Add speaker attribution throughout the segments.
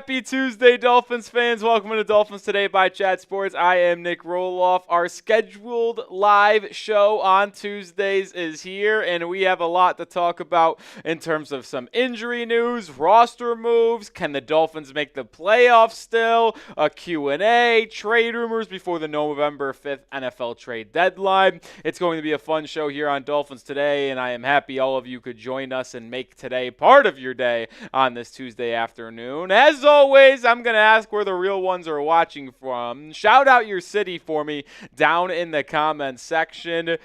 Speaker 1: Happy Tuesday, Dolphins fans. Welcome to Dolphins Today by Chat Sports. I am Nic Rohloff. Our scheduled live show on Tuesdays is here, and we have a lot to talk about in terms of some injury news, roster moves, can the Dolphins make the playoffs still, a Q&A, trade rumors before the November 5th NFL trade deadline. It's going to be a fun show here on Dolphins Today, and I am happy all of you could join us and make today part of your day on this Tuesday afternoon. As always, I'm going to ask where the real ones are watching from. Shout out your city for me down in the comments section.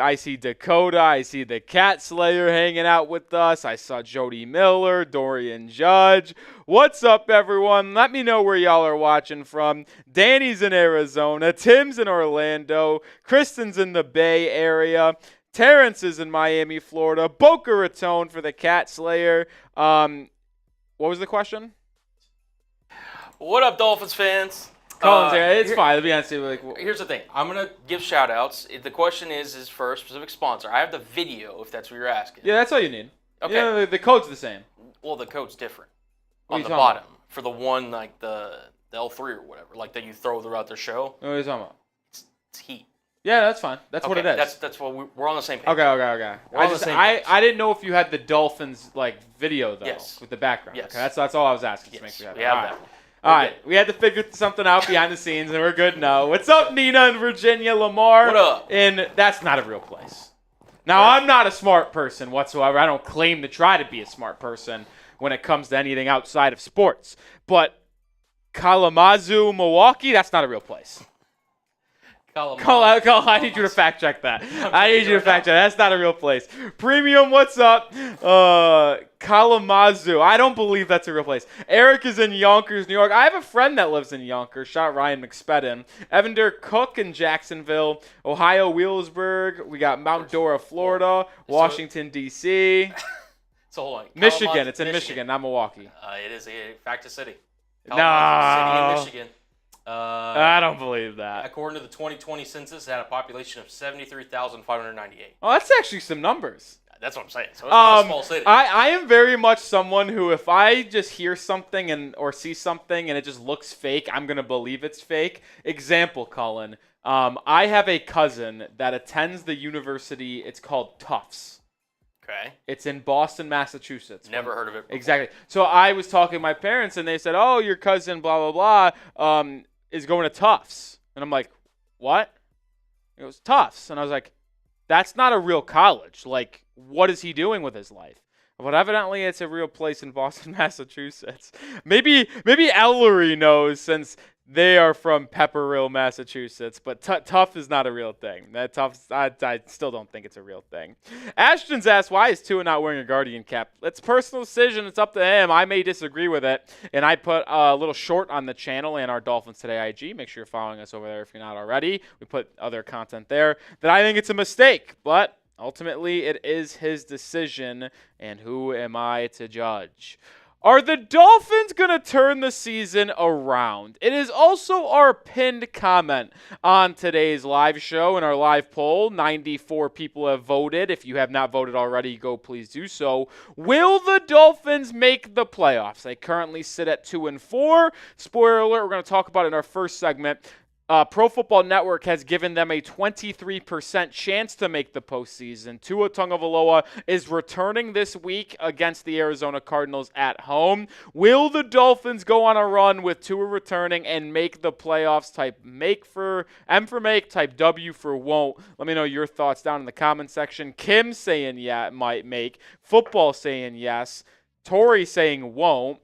Speaker 1: I see Dakota. I see the Cat Slayer hanging out with us. I saw Jody Miller, Dorian Judge. What's up, everyone? Let me know where y'all are watching from. Danny's in Arizona. Tim's in Orlando. Kristen's in the Bay Area. Terrence is in Miami, Florida. Boca Raton for the Cat Slayer. What was the question?
Speaker 2: What up, Dolphins fans?
Speaker 1: Colin's here. It's fine. Let me answer you.
Speaker 2: Here's the thing. I'm going to give shout-outs. The question is for a specific sponsor. I have the video, if that's what you're asking.
Speaker 1: Yeah, that's all you need.
Speaker 2: Okay.
Speaker 1: Yeah, the code's the same.
Speaker 2: Well, the code's different.
Speaker 1: What
Speaker 2: On
Speaker 1: are
Speaker 2: the
Speaker 1: you talking
Speaker 2: bottom. For the one, like the L3 or whatever, like that you throw throughout their show.
Speaker 1: What are you talking about?
Speaker 2: It's heat.
Speaker 1: Yeah, that's fine. That's what it is.
Speaker 2: That's what we're on the same page.
Speaker 1: Okay.
Speaker 2: We're on the same page.
Speaker 1: I didn't know if you had the Dolphins video though.
Speaker 2: Yes.
Speaker 1: With the background.
Speaker 2: Yes.
Speaker 1: Okay, that's all I was asking.
Speaker 2: Yes,
Speaker 1: To make sure
Speaker 2: we have that.
Speaker 1: All right, we had to figure something out behind the scenes, and we're good now. What's up, Nina in Virginia, Lamar?
Speaker 2: What up?
Speaker 1: And that's not a real place. Now, I'm not a smart person whatsoever. I don't claim to try to be a smart person when it comes to anything outside of sports. But Kalamazoo, Milwaukee, that's not a real place. I need you to fact check that. I need you to fact check. That's not a real place. Premium, what's up? Kalamazoo. I don't believe that's a real place. Eric is in Yonkers, New York. I have a friend that lives in Yonkers. Shout out Ryan McSpedden. Evander Cook in Jacksonville. Ohio, Wheelsburg. We got Mount Dora, Florida. Washington, D.C.
Speaker 2: So hold on.
Speaker 1: Michigan. It's in Michigan, not Milwaukee.
Speaker 2: It is a Factor City.
Speaker 1: No.
Speaker 2: City in Michigan.
Speaker 1: I don't believe that.
Speaker 2: According to the 2020 census, it had a population of 73,598.
Speaker 1: Oh, that's actually some numbers.
Speaker 2: That's what I'm saying. So it's not a small city.
Speaker 1: I am very much someone who, if I just hear something or see something and it just looks fake, I'm going to believe it's fake. Example, Colin. I have a cousin that attends the university. It's called Tufts.
Speaker 2: Okay.
Speaker 1: It's in Boston, Massachusetts.
Speaker 2: Never heard of it before.
Speaker 1: Exactly. So I was talking to my parents, and they said, oh, your cousin, blah, blah, blah, is going to Tufts. And I'm like, what? It was Tufts. And I was like, that's not a real college. Like, what is he doing with his life? But evidently it's a real place in Boston, Massachusetts. Maybe Ellery knows since they are from Pepperell, Massachusetts, but Tough is not a real thing. That Tough, I still don't think it's a real thing. Ashton's asked, why is Tua not wearing a Guardian cap? It's a personal decision. It's up to him. I may disagree with it, and I put a little short on the channel and our Dolphins Today IG. Make sure you're following us over there if you're not already. We put other content there that I think it's a mistake, but ultimately it is his decision, and who am I to judge? Are the Dolphins going to turn the season around? It is also our pinned comment on today's live show and our live poll. 94 people have voted. If you have not voted already, go please do so. Will the Dolphins make the playoffs? They currently sit at 2-4. Spoiler alert, we're going to talk about it in our first segment. Pro Football Network has given them a 23% chance to make the postseason. Tua Tagovailoa is returning this week against the Arizona Cardinals at home. Will the Dolphins go on a run with Tua returning and make the playoffs? Type make for M for make, type W for won't. Let me know your thoughts down in the comment section. Kim saying yeah, it might make. Football saying yes. Tori saying won't.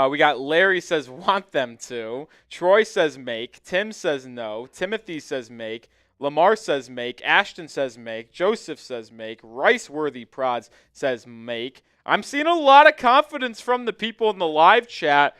Speaker 1: We got Larry says want them to. Troy says make. Tim says no. Timothy says make. Lamar says make. Ashton says make. Joseph says make. Rice Worthy Prods says make. I'm seeing a lot of confidence from the people in the live chat.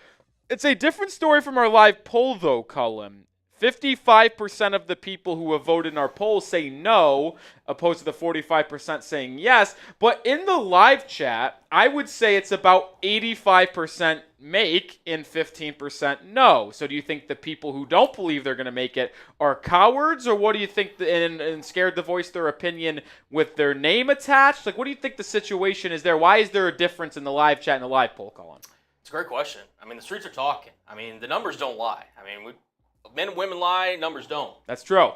Speaker 1: It's a different story from our live poll, though, Cullen. 55% of the people who have voted in our poll say no, opposed to the 45% saying yes. But in the live chat, I would say it's about 85% make and 15% no. So do you think the people who don't believe they're going to make it are cowards, or what do you think, and scared to voice their opinion with their name attached? Like, what do you think the situation is there? Why is there a difference in the live chat and the live poll, Colin?
Speaker 2: It's a a great question. I mean, the streets are talking. I mean, the numbers don't lie. I mean, men and women lie, numbers don't.
Speaker 1: That's true.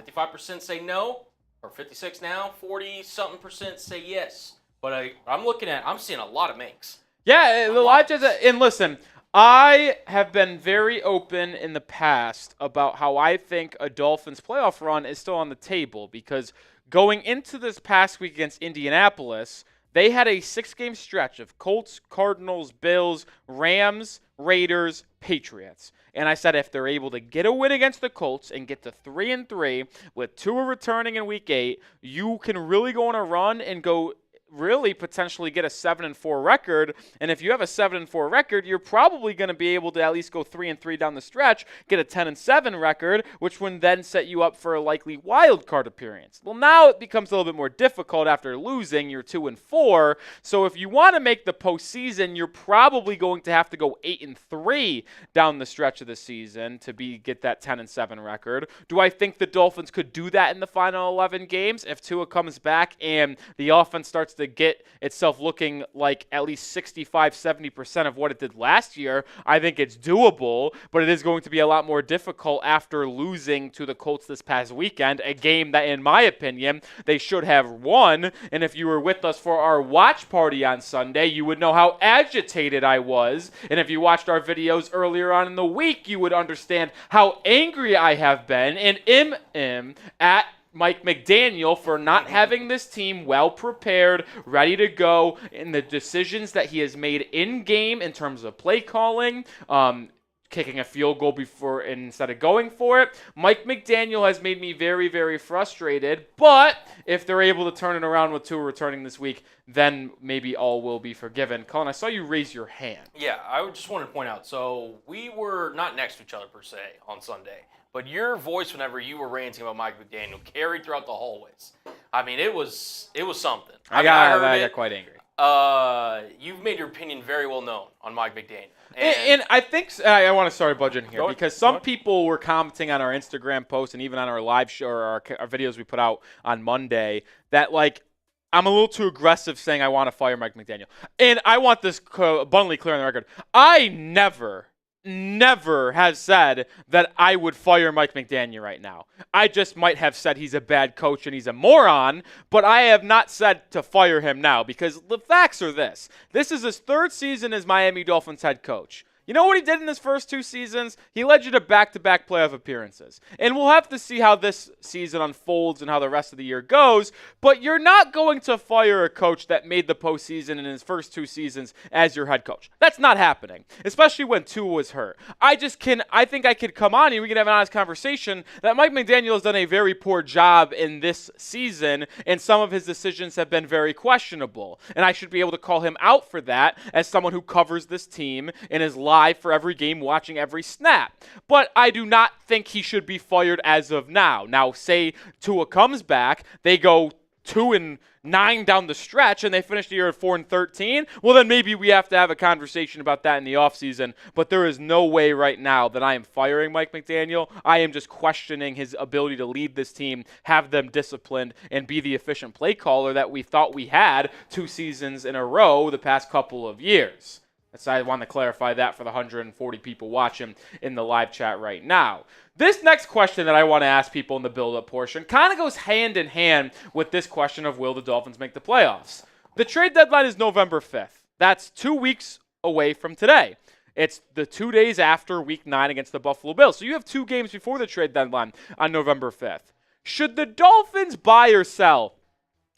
Speaker 2: 55% say no, or 56 now, 40-something% say yes. But I'm seeing a lot of makes.
Speaker 1: Yeah, the live chat. And listen, I have been very open in the past about how I think a Dolphins playoff run is still on the table because going into this past week against Indianapolis, they had a 6-game stretch of Colts, Cardinals, Bills, Rams, Raiders, Patriots. And I said if they're able to get a win against the Colts and get to 3-3 with Tua returning in Week 8, you can really go on a run and go really potentially get a 7-4 record. And if you have a 7-4 record, you're probably going to be able to at least go 3-3 down the stretch, get a 10-7 record, which would then set you up for a likely wild card appearance. Well, now it becomes a little bit more difficult after losing. You're 2-4. So if you want to make the postseason, you're probably going to have to go 8-3 down the stretch of the season to get that 10-7 record. Do I think the Dolphins could do that in the final 11 games if Tua comes back and the offense starts to get itself looking like at least 65-70% of what it did last year? I think it's doable, but it is going to be a lot more difficult after losing to the Colts this past weekend, a game that, in my opinion, they should have won. And if you were with us for our watch party on Sunday, you would know how agitated I was. And if you watched our videos earlier on in the week, you would understand how angry I have been and am at Mike McDaniel for not having this team well prepared, ready to go, in the decisions that he has made in-game in terms of play calling, kicking a field goal before instead of going for it. Mike McDaniel has made me very, very frustrated, but if they're able to turn it around with Tua returning this week, then maybe all will be forgiven. Colin, I saw you raise your hand.
Speaker 2: Yeah, I just wanted to point out, so we were not next to each other per se on Sunday, but your voice whenever you were ranting about Mike McDaniel carried throughout the hallways. I mean, it was something.
Speaker 1: I got quite angry.
Speaker 2: You've made your opinion very well known on Mike McDaniel.
Speaker 1: And I think I want to start budgeting here because some people were commenting on our Instagram post and even on our live show or our videos we put out on Monday that, like, I'm a little too aggressive saying I want to fire Mike McDaniel. And I want this abundantly clear on the record. I never has said that I would fire Mike McDaniel right now. I just might have said he's a bad coach and he's a moron, but I have not said to fire him now because the facts are this. This is his 3rd season as Miami Dolphins head coach. You know what he did in his first 2 seasons? He led you to back-to-back playoff appearances. And we'll have to see how this season unfolds and how the rest of the year goes, but you're not going to fire a coach that made the postseason in his first 2 seasons as your head coach. That's not happening, especially when Tua was hurt. I think I could come on and we can have an honest conversation that Mike McDaniel has done a very poor job in this season, and some of his decisions have been very questionable. And I should be able to call him out for that as someone who covers this team and is live for every game, watching every snap. But I do not think he should be fired as of now. Now, say Tua comes back, they go 2-9 down the stretch, and they finish the year at 4-13, well, then maybe we have to have a conversation about that in the offseason. But there is no way right now that I am firing Mike McDaniel. I am just questioning his ability to lead this team, have them disciplined, and be the efficient play caller that we thought we had 2 seasons in a row the past couple of years. So I want to clarify that for the 140 people watching in the live chat right now. This next question that I want to ask people in the build-up portion kind of goes hand in hand with this question of will the Dolphins make the playoffs. The trade deadline is November 5th. That's 2 weeks away from today. It's the 2 days after Week 9 against the Buffalo Bills. So you have 2 games before the trade deadline on November 5th. Should the Dolphins buy or sell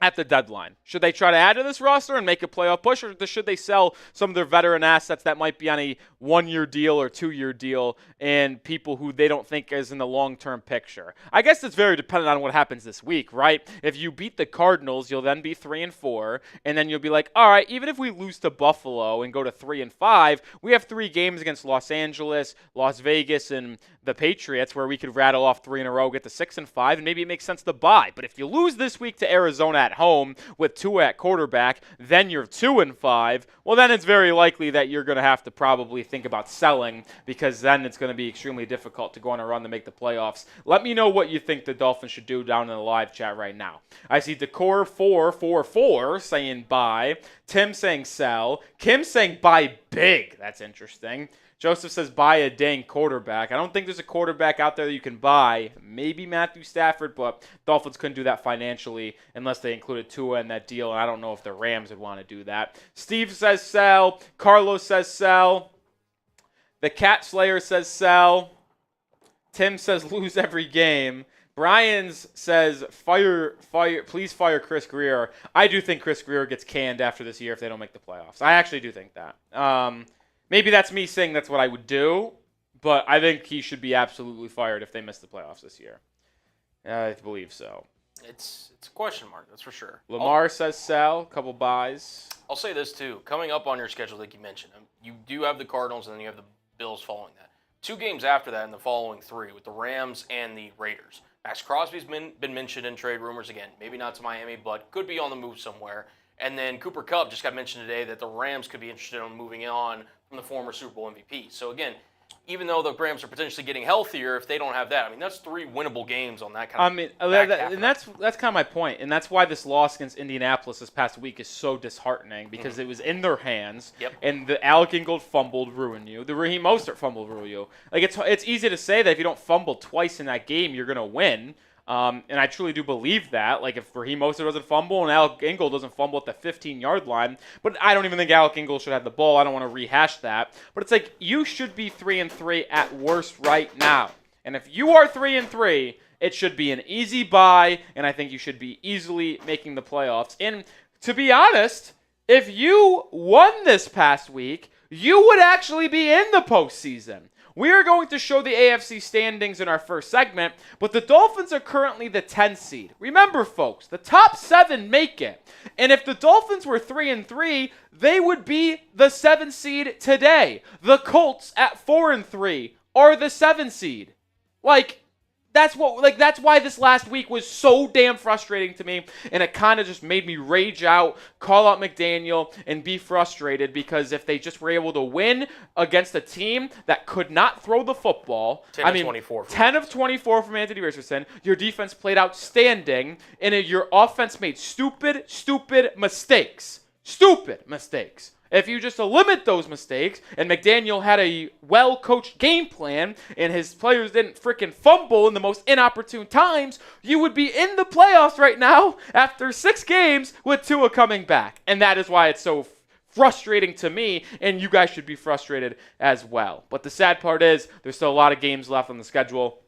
Speaker 1: at the deadline? Should they try to add to this roster and make a playoff push, or should they sell some of their veteran assets that might be on a 1-year deal or 2-year deal and people who they don't think is in the long-term picture? I guess it's very dependent on what happens this week, right? If you beat the Cardinals, you'll then be 3-4, and then you'll be like, all right, even if we lose to Buffalo and go to 3-5, we have 3 games against Los Angeles, Las Vegas, and the Patriots where we could rattle off 3 in a row, get to 6-5, and maybe it makes sense to buy. But if you lose this week to Arizona at home with Tua at quarterback, then you're 2-5, well, then it's very likely that you're going to have to probably think about selling, because then it's going to be extremely difficult to go on a run to make the playoffs. Let me know what you think the Dolphins should do down in the live chat right now. I see Decor444 saying buy, Tim saying sell, Kim saying buy big. That's interesting. Joseph says buy a dang quarterback. I don't think there's a quarterback out there that you can buy. Maybe Matthew Stafford, but Dolphins couldn't do that financially unless they included Tua in that deal, and I don't know if the Rams would want to do that. Steve says sell. Carlos says sell. The Cat Slayer says sell. Tim says lose every game. Brian's says please fire Chris Greer. I do think Chris Greer gets canned after this year if they don't make the playoffs. I actually do think that. Maybe that's me saying that's what I would do, but I think he should be absolutely fired if they miss the playoffs this year. I believe so.
Speaker 2: It's a question mark, that's for sure.
Speaker 1: Lamar says sell, couple buys.
Speaker 2: I'll say this too. Coming up on your schedule, like you mentioned, you do have the Cardinals and then you have the Bills following that. 2 games after that in the following 3 with the Rams and the Raiders. Max Crosby's been mentioned in trade rumors again. Maybe not to Miami, but could be on the move somewhere. And then Cooper Kupp just got mentioned today that the Rams could be interested in moving on from the former Super Bowl MVP. So again, even though the Rams are potentially getting healthier, if they don't have that, I mean, that's 3 winnable games on that kind of.
Speaker 1: And that's kind of my point, and that's why this loss against Indianapolis this past week is so disheartening, because it was in their hands.
Speaker 2: Yep.
Speaker 1: And the Alec Ingold fumbled ruined you. The Raheem Mostert fumbled ruined you. Like it's easy to say that if you don't fumble twice in that game, you're gonna win. And I truly do believe that. Like, if Raheem Mostert doesn't fumble and Alec Ingold doesn't fumble at the 15-yard line, but I don't even think Alec Ingold should have the ball. I don't want to rehash that. But it's like, you should be 3-3 at worst right now. And if you are 3-3, it should be an easy buy, and I think you should be easily making the playoffs. And to be honest, if you won this past week, you would actually be in the postseason. We are going to show the AFC standings in our first segment, but the Dolphins are currently the 10th seed. Remember, folks, the top 7 make it. And if the Dolphins were 3-3, they would be the 7th seed today. The Colts at 4-3 are the 7th seed. That's why this last week was so damn frustrating to me, and it kind of just made me rage out, call out McDaniel, and be frustrated, because if they just were able to win against a team that could not throw the football,
Speaker 2: 10 of 24
Speaker 1: from Anthony Richardson, your defense played outstanding, and your offense made stupid mistakes. Stupid mistakes. If you just limit those mistakes, and McDaniel had a well-coached game plan, and his players didn't freaking fumble in the most inopportune times, you would be in the playoffs right now after 6 games with Tua coming back. And that is why it's so frustrating to me, and you guys should be frustrated as well. But the sad part is, there's still a lot of games left on the schedule.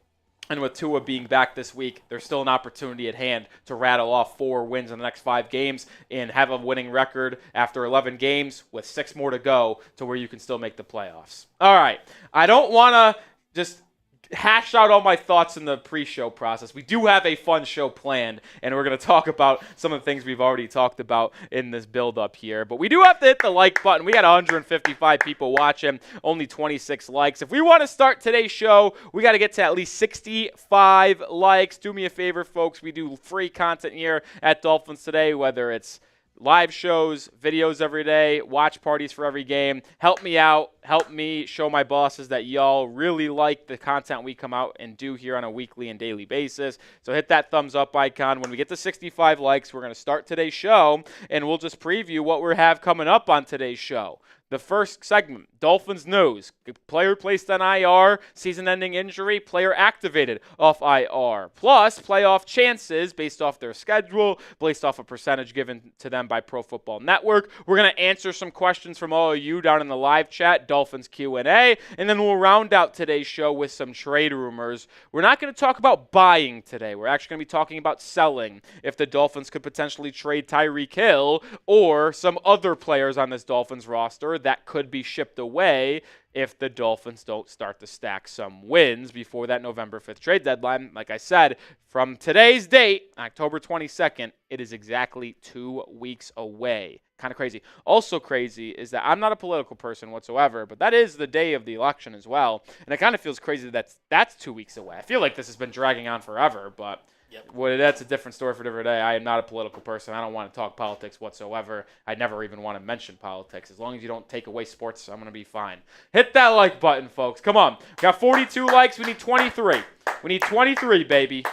Speaker 1: And with Tua being back this week, there's still an opportunity at hand to rattle off 4 wins in the next 5 games and have a winning record after 11 games with 6 more to go to where you can still make the playoffs. All right. I don't want to just hash out all my thoughts in the pre-show process. We do have a fun show planned, and we're going to talk about some of the things we've already talked about in this build-up here. But we do have to hit the like button. We got 155 people watching, only 26 likes. If we want to start today's show, we got to get to at least 65 likes. Do me a favor, folks. We do free content here at Dolphins Today, whether it's live shows, videos every day, watch parties for every game. Help me out. Help me show my bosses that y'all really like the content we come out and do here on a weekly and daily basis. So hit that thumbs up icon. When we get to 65 likes, we're going to start today's show, and we'll just preview what we have coming up on today's show. The first segment, Dolphins news. Player placed on IR, season-ending injury, player activated off IR. Plus, playoff chances based off their schedule, based off a percentage given to them by Pro Football Network. We're going to answer some questions from all of you down in the live chat, Dolphins Q&A, and then we'll round out today's show with some trade rumors. We're not going to talk about buying today. We're actually going to be talking about selling, if the Dolphins could potentially trade Tyreek Hill or some other players on this Dolphins roster that could be shipped away if the Dolphins don't start to stack some wins before that November 5th trade deadline. Like I said, from today's date, October 22nd, it is exactly 2 weeks away. Kind of crazy. Also crazy is that I'm not a political person whatsoever, but that is the day of the election as well. And it kind of feels crazy that that's 2 weeks away. I feel like this has been dragging on forever, but
Speaker 2: Yep.
Speaker 1: Well, that's a different story for a different day. I am not a political person. I don't want to talk politics whatsoever. I never even want to mention politics. As long as you don't take away sports, I'm going to be fine. Hit that like button, folks. Come on. We got 42 likes. We need 23. We need 23, baby.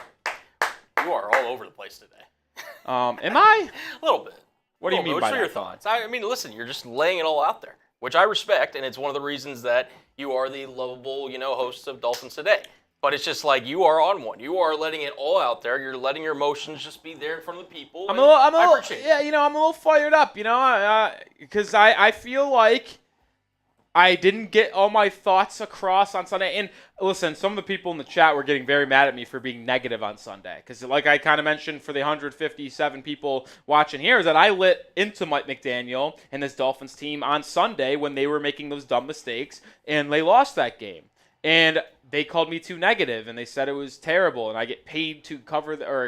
Speaker 2: You are all over the place today.
Speaker 1: Am I?
Speaker 2: A little bit.
Speaker 1: What do you mean by that?
Speaker 2: Your thoughts? I mean, listen, you're just laying it all out there, which I respect, and it's one of the reasons that you are the lovable, host of Dolphins Today. But it's just like you are on one. You are letting it all out there. You're letting your emotions just be there in front of the people.
Speaker 1: I'm a little fired up, because I feel like I didn't get all my thoughts across on Sunday. And listen, some of the people in the chat were getting very mad at me for being negative on Sunday. Because like I kind of mentioned for the 157 people watching here, is that I lit into Mike McDaniel and this Dolphins team on Sunday when they were making those dumb mistakes, and they lost that game. And they called me too negative, and they said it was terrible, and I get paid to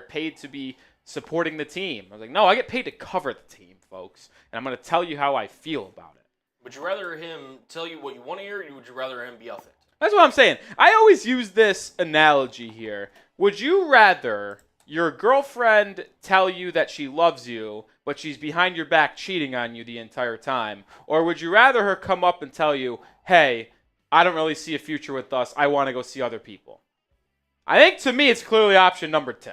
Speaker 1: paid to be supporting the team. I was like, no, I get paid to cover the team, folks. And I'm going to tell you how I feel about it.
Speaker 2: Would you rather him tell you what you want to hear, or would you rather him be authentic?
Speaker 1: That's what I'm saying. I always use this analogy here. Would you rather your girlfriend tell you that she loves you, but she's behind your back cheating on you the entire time? Or would you rather her come up and tell you, hey, I don't really see a future with us. I want to go see other people? I think to me it's clearly option number 2.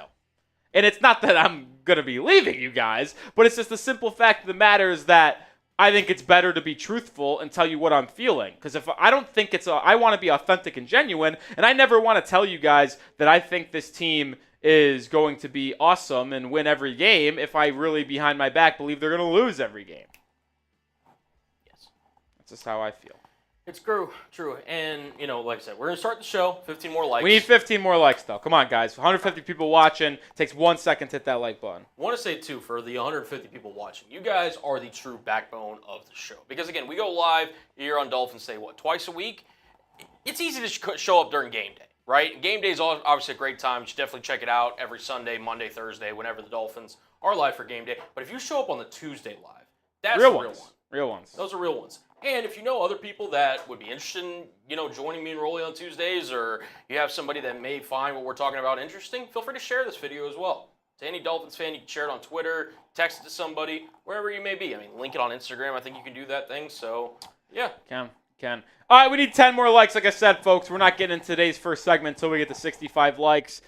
Speaker 1: And it's not that I'm going to be leaving you guys, but it's just the simple fact of the matter is that I think it's better to be truthful and tell you what I'm feeling. Because if I don't think I want to be authentic and genuine, and I never want to tell you guys that I think this team is going to be awesome and win every game if I really behind my back believe they're going to lose every game.
Speaker 2: Yes.
Speaker 1: That's just how I feel.
Speaker 2: It's true. And, like I said, we're going to start the show. 15 more likes.
Speaker 1: We need 15 more likes, though. Come on, guys. 150 people watching. Takes 1 second to hit that like button.
Speaker 2: I want to say, too, for the 150 people watching, you guys are the true backbone of the show. Because, again, we go live here on Dolphins Day, twice a week? It's easy to show up during game day, right? Game day is obviously a great time. You should definitely check it out every Sunday, Monday, Thursday, whenever the Dolphins are live for game day. But if you show up on the Tuesday live, that's the real one.
Speaker 1: Real ones.
Speaker 2: Those are real ones. And if you know other people that would be interested in, joining me and Rolly on Tuesdays, or you have somebody that may find what we're talking about interesting, feel free to share this video as well. To any Dolphins fan, you can share it on Twitter, text it to somebody, wherever you may be. I mean, link it on Instagram. I think you can do that thing. So, yeah.
Speaker 1: Can. All right, we need 10 more likes. Like I said, folks, we're not getting into today's first segment until we get to 65 likes.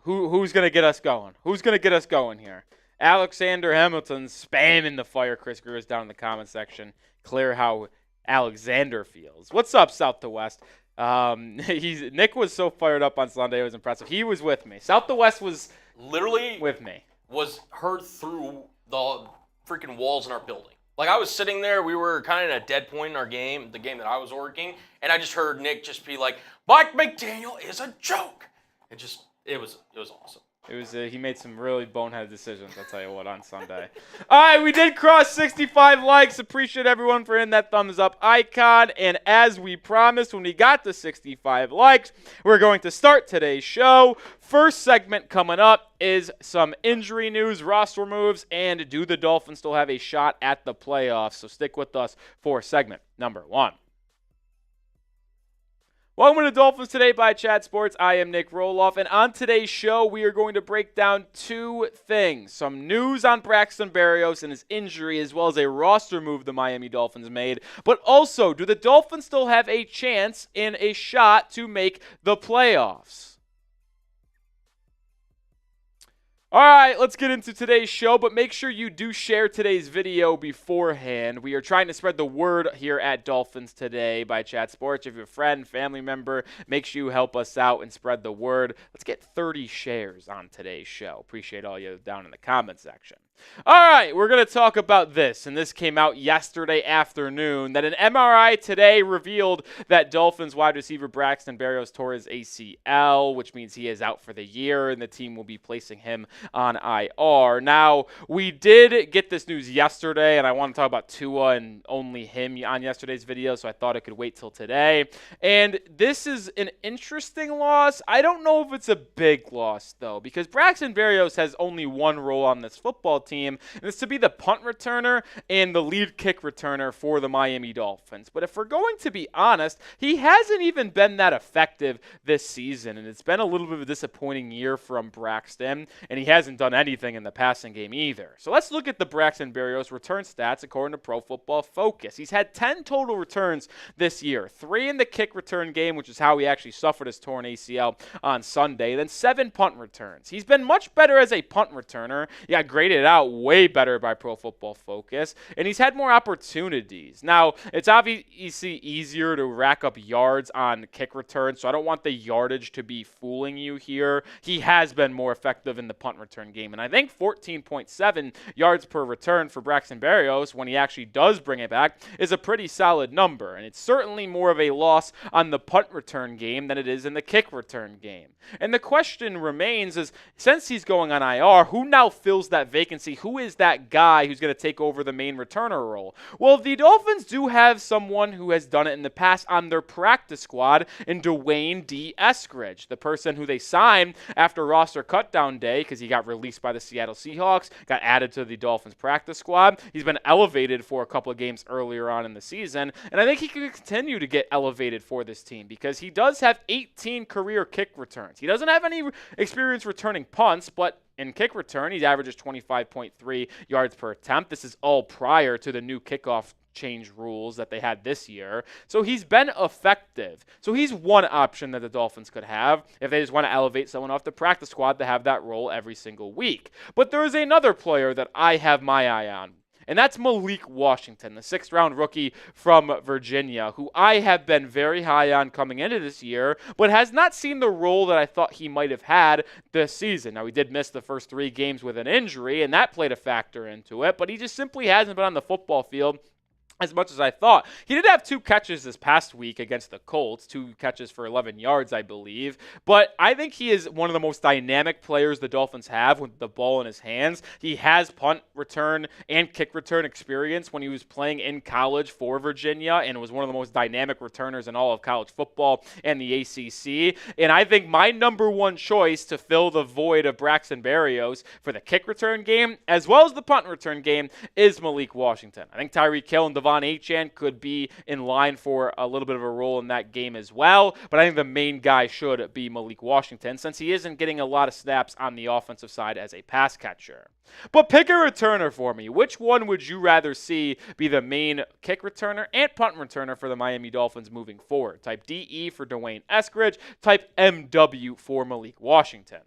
Speaker 1: Who's going to get us going? Who's going to get us going here? Alexander Hamilton spamming the fire. Chris Greer's down in the comment section. Clear how Alexander feels. What's up, South to West? Nick was so fired up on Sunday. It was impressive. He was with me. South to West was
Speaker 2: literally
Speaker 1: with me.
Speaker 2: Was heard through the freaking walls in our building. Like, I was sitting there. We were kind of at a dead point in our game, the game that I was working, and I just heard Nick just be like, Mike McDaniel is a joke. It was awesome.
Speaker 1: It was he made some really boneheaded decisions, I'll tell you what, on Sunday. All right, we did cross 65 likes. Appreciate everyone for hitting that thumbs up icon. And as we promised, when we got to 65 likes, we're going to start today's show. First segment coming up is some injury news, roster moves, and do the Dolphins still have a shot at the playoffs? So stick with us for segment number 1. Welcome to Dolphins Today by Chat Sports. I am Nic Rohloff, and on today's show, we are going to break down 2 things. Some news on Braxton Berrios and his injury, as well as a roster move the Miami Dolphins made. But also, do the Dolphins still have a chance and a shot to make the playoffs? All right, let's get into today's show, but make sure you do share today's video beforehand. We are trying to spread the word here at Dolphins Today by Chat Sports. If you're a friend, family member, make sure you help us out and spread the word. Let's get 30 shares on today's show. Appreciate all you down in the comment section. All right, we're going to talk about this, and this came out yesterday afternoon, that an MRI today revealed that Dolphins wide receiver Braxton Berrios tore his ACL, which means he is out for the year, and the team will be placing him on IR. Now, we did get this news yesterday, and I want to talk about Tua and only him on yesterday's video, so I thought it could wait till today. And this is an interesting loss. I don't know if it's a big loss, though, because Braxton Berrios has only one role on this football team, team, and it's to be the punt returner and the lead kick returner for the Miami Dolphins. But if we're going to be honest, he hasn't even been that effective this season, and it's been a little bit of a disappointing year from Braxton, and he hasn't done anything in the passing game either. So let's look at the Braxton Berrios return stats according to Pro Football Focus. He's had 10 total returns this year, 3 in the kick return game, which is how he actually suffered his torn ACL on Sunday, then 7 punt returns. He's been much better as a punt returner. He got graded out way better by Pro Football Focus, and he's had more opportunities. Now, it's obviously easier to rack up yards on kick returns, so I don't want the yardage to be fooling you here. He has been more effective in the punt return game, and I think 14.7 yards per return for Braxton Berrios, when he actually does bring it back, is a pretty solid number, and it's certainly more of a loss on the punt return game than it is in the kick return game. And the question remains is, since he's going on IR, who now fills that vacancy? Who is that guy who's going to take over the main returner role? Well, the Dolphins do have someone who has done it in the past on their practice squad in Dwayne D. Eskridge, the person who they signed after roster cutdown day because he got released by the Seattle Seahawks, got added to the Dolphins practice squad. He's been elevated for a couple of games earlier on in the season, and I think he can continue to get elevated for this team because he does have 18 career kick returns. He doesn't have any experience returning punts, but in kick return, he averages 25.3 yards per attempt. This is all prior to the new kickoff change rules that they had this year. So he's been effective. So he's one option that the Dolphins could have if they just want to elevate someone off the practice squad to have that role every single week. But there is another player that I have my eye on, and that's Malik Washington, the 6th-round rookie from Virginia, who I have been very high on coming into this year, but has not seen the role that I thought he might have had this season. Now, he did miss the first 3 games with an injury, and that played a factor into it, but he just simply hasn't been on the football field as much as I thought. He did have 2 catches this past week against the Colts, 2 catches for 11 yards, I believe. But I think he is one of the most dynamic players the Dolphins have with the ball in his hands. He has punt return and kick return experience when he was playing in college for Virginia and was one of the most dynamic returners in all of college football and the ACC. And I think my number one choice to fill the void of Braxton Berrios for the kick return game as well as the punt return game is Malik Washington. I think Tyreek Hill and Devon Achane could be in line for a little bit of a role in that game as well, but I think the main guy should be Malik Washington since he isn't getting a lot of snaps on the offensive side as a pass catcher. But pick a returner for me. Which one would you rather see be the main kick returner and punt returner for the Miami Dolphins moving forward? Type DE for Dwayne Eskridge, type MW for Malik Washington.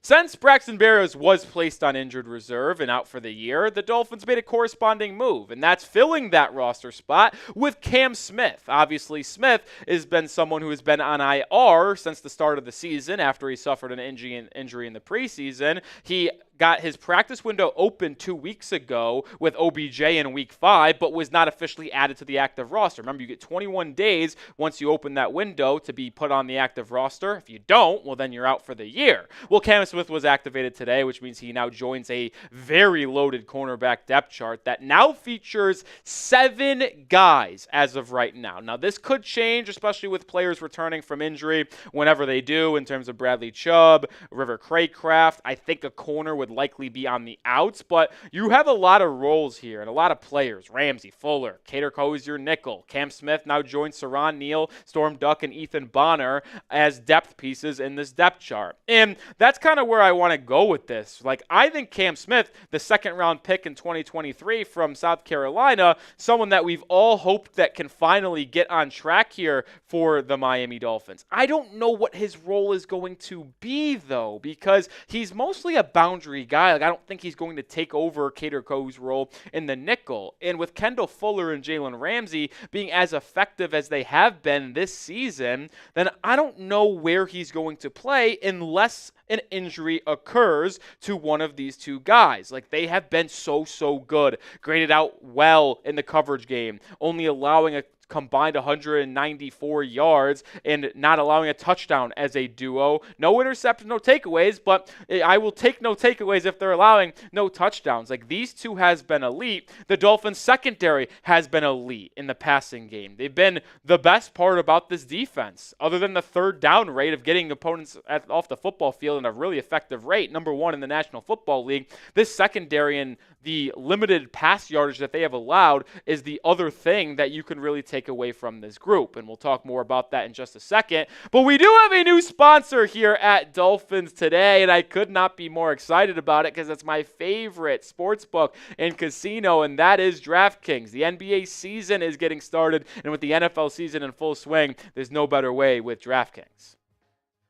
Speaker 1: Since Braxton Berrios was placed on injured reserve and out for the year, the Dolphins made a corresponding move, and that's filling that roster spot with Cam Smith. Obviously, Smith has been someone who has been on IR since the start of the season after he suffered an injury in the preseason. He got his practice window open 2 weeks ago with OBJ in week 5, but was not officially added to the active roster. Remember, you get 21 days once you open that window to be put on the active roster. If you don't, well, then you're out for the year. Well, Cam Smith was activated today, which means he now joins a very loaded cornerback depth chart that now features 7 guys as of right now. Now, this could change, especially with players returning from injury whenever they do, in terms of Bradley Chubb, River Craycraft. I think a corner would likely be on the outs, but you have a lot of roles here and a lot of players. Ramsey, Fuller, Cater Cozier, nickel. Cam Smith now joins Saran Neal, Storm Duck, and Ethan Bonner as depth pieces in this depth chart. And that's kind of where I want to go with this. Like, I think Cam Smith, the 2nd-round pick in 2023 from South Carolina, someone that we've all hoped that can finally get on track here for the Miami Dolphins. I don't know what his role is going to be, though, because he's mostly a boundary guy. Like, I don't think he's going to take over Cater Coe's role in the nickel. And with Kendall Fuller and Jalen Ramsey being as effective as they have been this season, then I don't know where he's going to play unless an injury occurs to one of these 2 guys. Like, they have been so good, graded out well in the coverage game, only allowing a combined 194 yards and not allowing a touchdown as a duo. No interceptions, no takeaways, but I will take no takeaways if they're allowing no touchdowns. Like, these two has been elite. The Dolphins secondary has been elite in the passing game. They've been the best part about this defense, other than the third down rate of getting opponents off the football field in a really effective rate, number one in the National Football League. This secondary and the limited pass yardage that they have allowed is the other thing that you can really take away from this group, and we'll talk more about that in just a second. But we do have a new sponsor here at Dolphins Today, and I could not be more excited about it because it's my favorite sportsbook and casino, and that is DraftKings. The NBA season is getting started, and with the NFL season in full swing, there's no better way with DraftKings.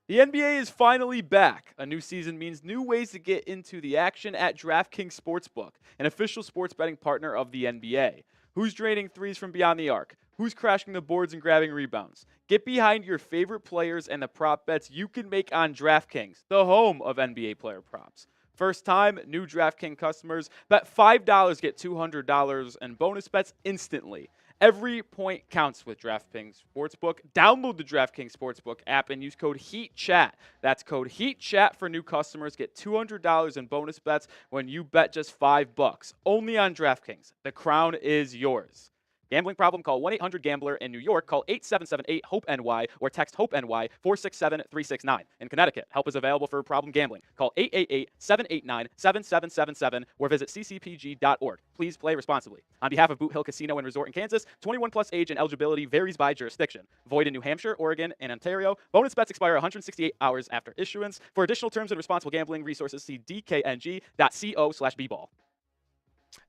Speaker 1: The NBA is finally back. A new season means new ways to get into the action at DraftKings Sportsbook, an official sports betting partner of the NBA. Who's draining threes from beyond the arc? Who's crashing the boards and grabbing rebounds? Get behind your favorite players and the prop bets you can make on DraftKings, the home of NBA player props. First time, new DraftKings customers bet $5, get $200 in bonus bets instantly. Every point counts with DraftKings Sportsbook. Download the DraftKings Sportsbook app and use code HEATCHAT. That's code HEATCHAT for new customers. Get $200 in bonus bets when you bet just $5. Only on DraftKings. The crown is yours. Gambling problem? Call 1-800-GAMBLER. In New York, call 8778-HOPE-NY or text HOPE-NY 467-369. In Connecticut, help is available for problem gambling. Call 888-789-7777 or visit ccpg.org. Please play responsibly. On behalf of Boot Hill Casino and Resort in Kansas, 21 plus age and eligibility varies by jurisdiction. Void in New Hampshire, Oregon, and Ontario. Bonus bets expire 168 hours after issuance. For additional terms and responsible gambling resources, see dkng.co/bball.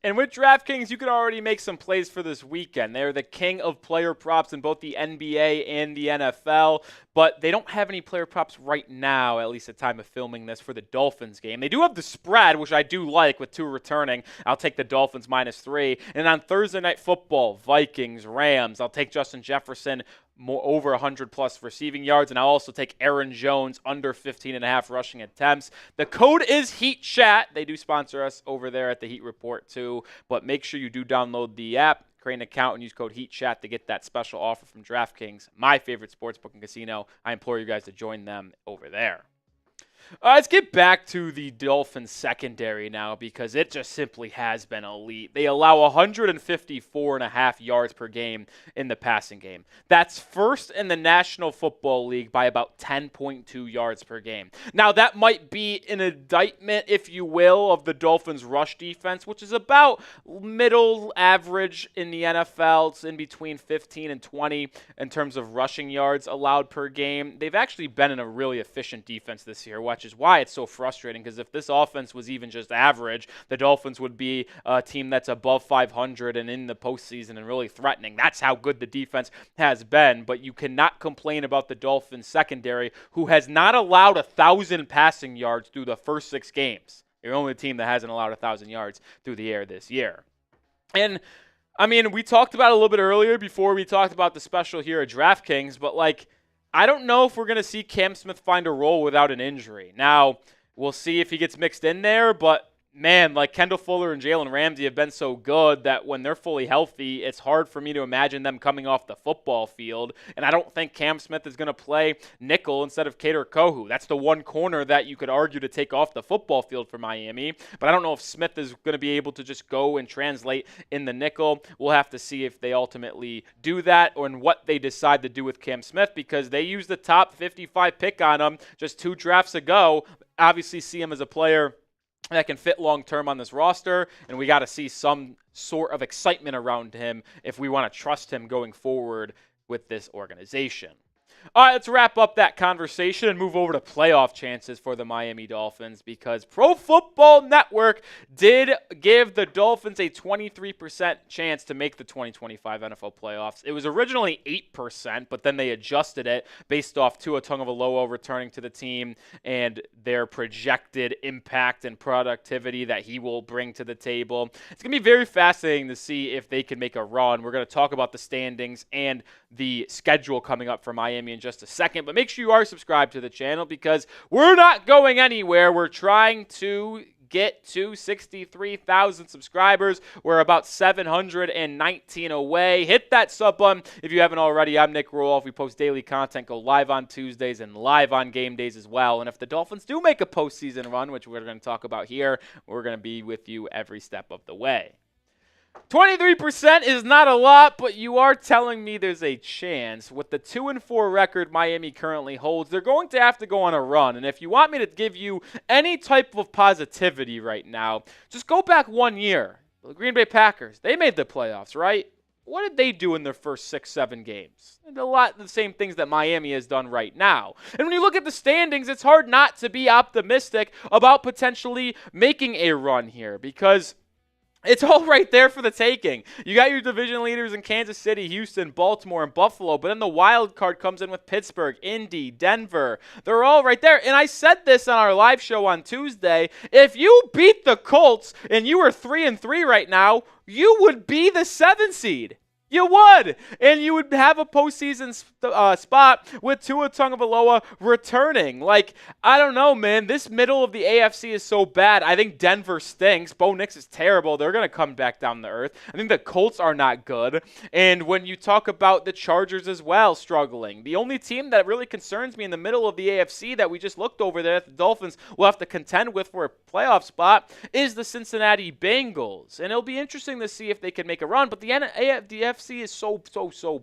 Speaker 1: And with DraftKings, you can already make some plays for this weekend. They're the king of player props in both the NBA and the NFL, but they don't have any player props right now, at least at the time of filming this, for the Dolphins game. They do have the spread, which I do like with 2 returning. I'll take the Dolphins -3. And on Thursday Night Football, Vikings, Rams, I'll take Justin Jefferson over 100-plus receiving yards, and I'll also take Aaron Jones under 15.5 rushing attempts. The code is HEATCHAT. They do sponsor us over there at the Heat Report too, but make sure you do download the app, create an account, and use code HEATCHAT to get that special offer from DraftKings, my favorite sportsbook and casino. I implore you guys to join them over there. Let's get back to the Dolphins secondary now, because it just simply has been elite. They allow 154.5 yards per game in the passing game. That's first in the National Football League by about 10.2 yards per game. Now, that might be an indictment, if you will, of the Dolphins' rush defense, which is about middle average in the NFL. It's in between 15 and 20 in terms of rushing yards allowed per game. They've actually been in a really efficient defense this year, which is why it's so frustrating, because if this offense was even just average, the Dolphins would be a team that's above 500 and in the postseason and really threatening. That's how good the defense has been, but you cannot complain about the Dolphins secondary, who has not allowed 1,000 passing yards through the first 6 games. They're the only team that hasn't allowed 1,000 yards through the air this year. And I mean, we talked about it a little bit earlier before we talked about the special here at DraftKings, but I don't know if we're going to see Cam Smith find a role without an injury. Now, we'll see if he gets mixed in there, but man, Kendall Fuller and Jalen Ramsey have been so good that when they're fully healthy, it's hard for me to imagine them coming off the football field. And I don't think Cam Smith is going to play nickel instead of Kader Kohou. That's the one corner that you could argue to take off the football field for Miami. But I don't know if Smith is going to be able to just go and translate in the nickel. We'll have to see if they ultimately do that or in what they decide to do with Cam Smith, because they used the top 55 pick on him just 2 drafts ago. Obviously see him as a player that can fit long-term on this roster, and we got to see some sort of excitement around him if we want to trust him going forward with this organization. All right, let's wrap up that conversation and move over to playoff chances for the Miami Dolphins, because Pro Football Network did give the Dolphins a 23% chance to make the 2025 NFL playoffs. It was originally 8%, but then they adjusted it based off Tua Tagovailoa returning to the team and their projected impact and productivity that he will bring to the table. It's going to be very fascinating to see if they can make a run. We're going to talk about the standings and the schedule coming up for Miami in just a second, but make sure you are subscribed to the channel, because we're not going anywhere. We're trying to get to 63,000 subscribers. We're about 719 away. Hit that sub button if you haven't already. I'm Nic Rohloff. We post daily content, go live on Tuesdays and live on game days as well. And if the Dolphins do make a postseason run, which we're going to talk about here, we're going to be with you every step of the way. 23% is not a lot, but you are telling me there's a chance. With the 2-4 record Miami currently holds, they're going to have to go on a run. And if you want me to give you any type of positivity right now, just go back 1 year. The Green Bay Packers, they made the playoffs, right? What did they do in their first 6-7 games? And a lot of the same things that Miami has done right now. And when you look at the standings, it's hard not to be optimistic about potentially making a run here, because it's all right there for the taking. You got your division leaders in Kansas City, Houston, Baltimore, and Buffalo, but then the wild card comes in with Pittsburgh, Indy, Denver. They're all right there. And I said this on our live show on Tuesday. If you beat the Colts and you were 3-3 right now, you would be the 7th seed. You would, and you would have a postseason spot with Tua Tagovailoa returning. Like, I don't know, man. This middle of the AFC is so bad. I think Denver stinks. Bo Nix is terrible. They're going to come back down to earth. I think the Colts are not good. And when you talk about the Chargers as well struggling, the only team that really concerns me in the middle of the AFC that we just looked over there that the Dolphins will have to contend with for a playoff spot is the Cincinnati Bengals. And it'll be interesting to see if they can make a run. But the AFC is so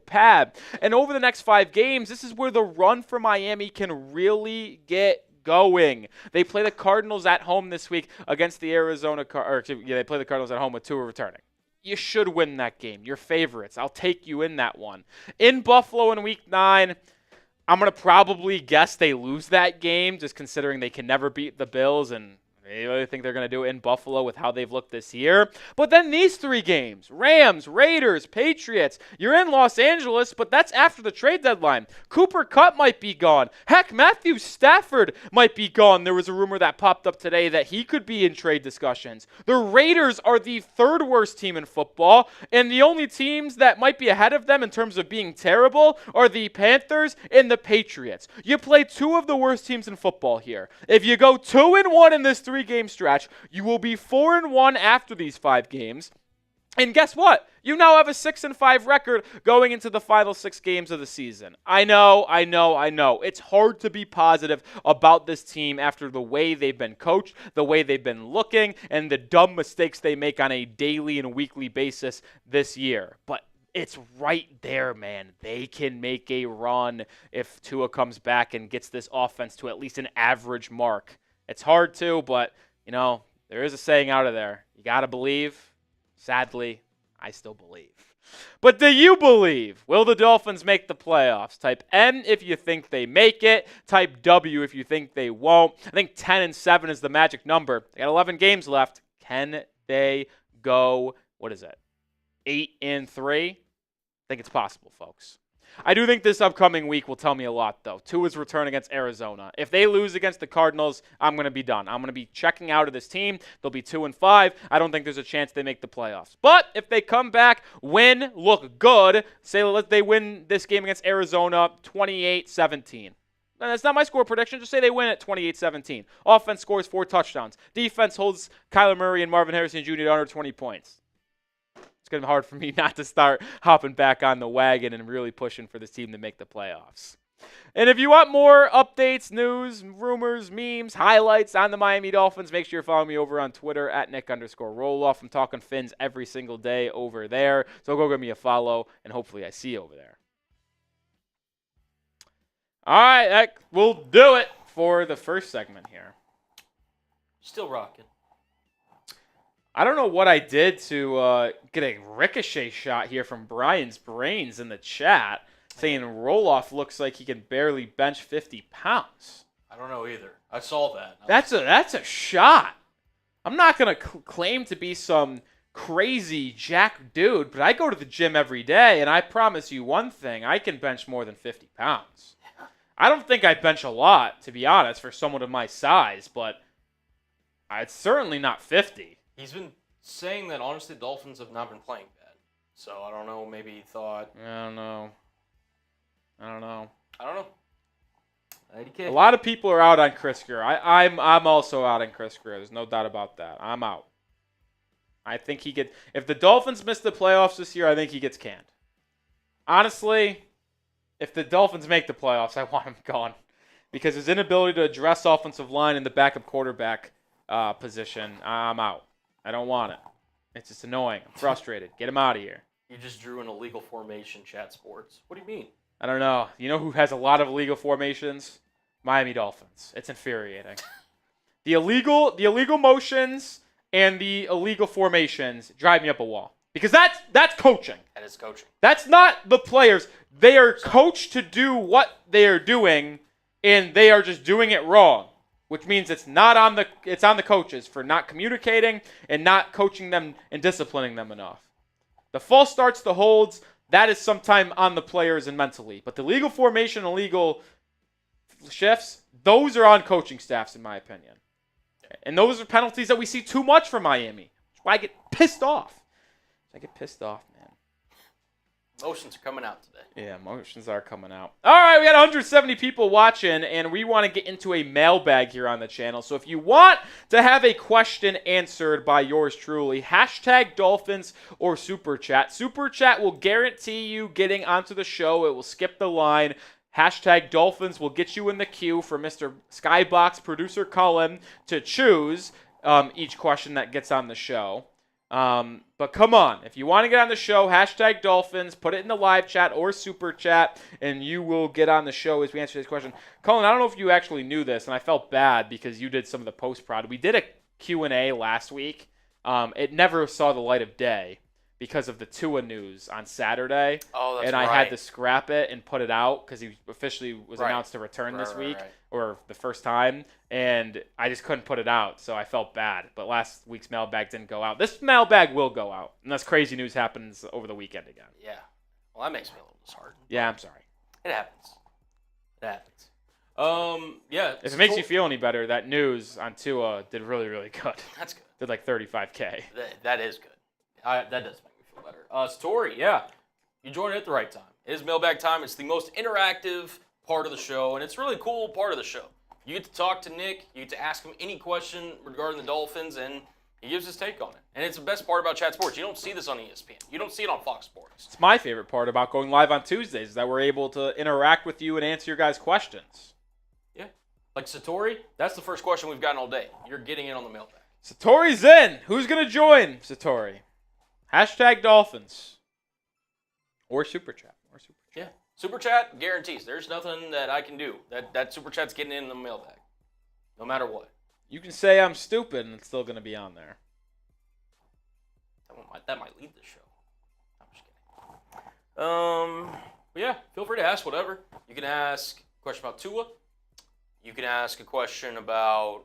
Speaker 1: bad. And over the next 5 games, this is where the run for Miami can really get going. They play the Cardinals at home this week against the they play the Cardinals at home with Tua returning. You should win that game. You're favorites. I'll take you in that one. In Buffalo in week 9, I'm going to probably guess they lose that game, just considering they can never beat the Bills, and I really think they're going to do it in Buffalo with how they've looked this year. But then these 3 games, Rams, Raiders, Patriots, you're in Los Angeles, but that's after the trade deadline. Cooper Kupp might be gone. Heck, Matthew Stafford might be gone. There was a rumor that popped up today that he could be in trade discussions. The Raiders are the 3rd worst team in football, and the only teams that might be ahead of them in terms of being terrible are the Panthers and the Patriots. You play 2 of the worst teams in football here. If you go 2-1 in this 3-game stretch, you will be 4-1 after these 5 games. And guess what? You now have a 6-5 record going into the final 6 games of the season. I know. It's hard to be positive about this team after the way they've been coached, the way they've been looking, and the dumb mistakes they make on a daily and weekly basis this year. But it's right there, man. They can make a run if Tua comes back and gets this offense to at least an average mark. It's hard to, but, there is a saying out of there. You got to believe. Sadly, I still believe. But do you believe? Will the Dolphins make the playoffs? Type N if you think they make it. Type W if you think they won't. I think 10-7 is the magic number. They got 11 games left. Can they go, 8-3? I think it's possible, folks. I do think this upcoming week will tell me a lot, though. Tua's return against Arizona. If they lose against the Cardinals, I'm going to be done. I'm going to be checking out of this team. They'll be 2-5. I don't think there's a chance they make the playoffs. But if they come back, win, look good, say they win this game against Arizona 28-17. And that's not my score prediction. Just say they win at 28-17. Offense scores 4 touchdowns. Defense holds Kyler Murray and Marvin Harrison Jr. to under 20 points. It's going to be hard for me not to start hopping back on the wagon and really pushing for this team to make the playoffs. And if you want more updates, news, rumors, memes, highlights on the Miami Dolphins, make sure you're following me over on Twitter at Nic_Rohloff. I'm talking Fins every single day over there. So go give me a follow, and hopefully I see you over there. All right, that will do it for the first segment here.
Speaker 2: Still rocking.
Speaker 1: I don't know what I did to get a ricochet shot here from Brian's Brains in the chat, saying Rohloff looks like he can barely bench 50 pounds.
Speaker 2: I don't know either. I saw that.
Speaker 1: That's a shot. I'm not going to claim to be some crazy jack dude, but I go to the gym every day, and I promise you one thing, I can bench more than 50 pounds. I don't think I bench a lot, to be honest, for someone of my size, but it's certainly not 50.
Speaker 2: He's been saying that, honestly, Dolphins have not been playing bad. So, I don't know. Maybe he thought...
Speaker 1: I don't know.
Speaker 2: IDK.
Speaker 1: A lot of people are out on Chris Greer. I'm also out on Chris Greer. There's no doubt about that. I'm out. I think if the Dolphins miss the playoffs this year, I think he gets canned. Honestly, if the Dolphins make the playoffs, I want him gone. Because his inability to address offensive line in the backup quarterback position, I'm out. I don't want it. It's just annoying. I'm frustrated. Get him out of here.
Speaker 2: You just drew an illegal formation, Chat Sports. What do you mean?
Speaker 1: I don't know. You know who has a lot of illegal formations? Miami Dolphins. It's infuriating. The illegal motions and the illegal formations drive me up a wall. Because that's coaching.
Speaker 2: That is coaching.
Speaker 1: That's not the players. They are coached to do what they are doing, and they are just doing it wrong. Which means it's on the coaches for not communicating and not coaching them and disciplining them enough. The false starts, the holds, that is sometime on the players and mentally. But the legal formation and legal shifts, those are on coaching staffs, in my opinion. And those are penalties that we see too much from Miami. That's why I get pissed off. Man.
Speaker 2: Emotions are coming out today.
Speaker 1: Yeah, emotions are coming out. All right, we got 170 people watching, and we want to get into a mailbag here on the channel. So if you want to have a question answered by yours truly, hashtag Dolphins or Super Chat. Super Chat will guarantee you getting onto the show. It will skip the line. Hashtag Dolphins will get you in the queue for Mr. Skybox producer Cullen to choose each question that gets on the show. But come on, if you want to get on the show, hashtag Dolphins, put it in the live chat or Super Chat, and you will get on the show as we answer this question. Cullen, I don't know if you actually knew this, and I felt bad because you did some of the post-prod. We did a Q&A last week. It never saw the light of day because of the Tua news on Saturday.
Speaker 2: Oh, that's
Speaker 1: and
Speaker 2: right.
Speaker 1: I had to scrap it and put it out because he officially was announced to return this week or the first time, and I just couldn't put it out, so I felt bad. But last week's mailbag didn't go out. This mailbag will go out unless crazy news happens over the weekend again.
Speaker 2: Yeah. Well, that makes me a little disheartened.
Speaker 1: Yeah, I'm sorry.
Speaker 2: It happens. Yeah.
Speaker 1: If it makes you feel any better, that news on Tua did really, really good.
Speaker 2: That's good.
Speaker 1: Did like $35K.
Speaker 2: That is good. That does make me feel better. Story, yeah. You joined at the right time. It is mailbag time. It's the most interactive part of the show, and it's a really cool part of the show. You get to talk to Nick. You get to ask him any question regarding the Dolphins, and he gives his take on it. And it's the best part about Chat Sports. You don't see this on ESPN. You don't see it on Fox Sports.
Speaker 1: It's my favorite part about going live on Tuesdays is that we're able to interact with you and answer your guys' questions.
Speaker 2: Yeah. Like Satori, that's the first question we've gotten all day. You're getting in on the mailbag.
Speaker 1: Satori's in. Who's going to join Satori? Hashtag Dolphins. Or Super Chat.
Speaker 2: Yeah. Super Chat guarantees. There's nothing that I can do. That Super Chat's getting in the mailbag. No matter what.
Speaker 1: You can say I'm stupid and it's still going to be on there.
Speaker 2: That might lead the show. I'm just kidding. But yeah, feel free to ask whatever. You can ask a question about Tua. You can ask a question about,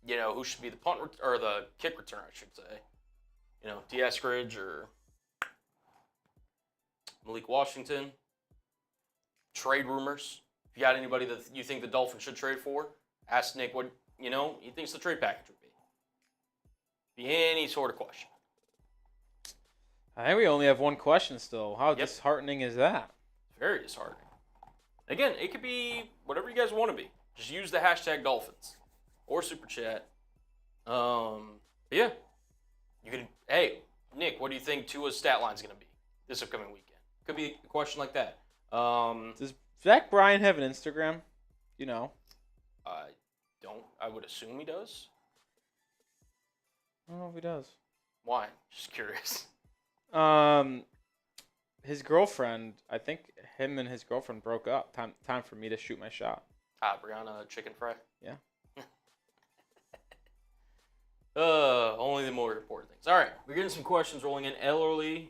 Speaker 2: who should be the or the kick return, I should say. D. Eskridge or Malik Washington. Trade rumors. If you got anybody that you think the Dolphins should trade for, ask Nick what he thinks the trade package would be. Be any sort of question.
Speaker 1: I think we only have one question still. How disheartening is that?
Speaker 2: Very disheartening. Again, it could be whatever you guys want to be. Just use the hashtag Dolphins or Super Chat. But yeah. You could, hey, Nick, what do you think Tua's stat line is going to be this upcoming weekend? Could be a question like that.
Speaker 1: Does Zach Bryan have an Instagram?
Speaker 2: I don't. I would assume he does.
Speaker 1: I don't know if he does.
Speaker 2: Why? Just curious.
Speaker 1: His girlfriend, I think him and his girlfriend broke up. Time for me to shoot my shot.
Speaker 2: Brianna Chicken Fry?
Speaker 1: Yeah.
Speaker 2: Only the more important things. All right, we're getting some questions rolling in. Ellerly,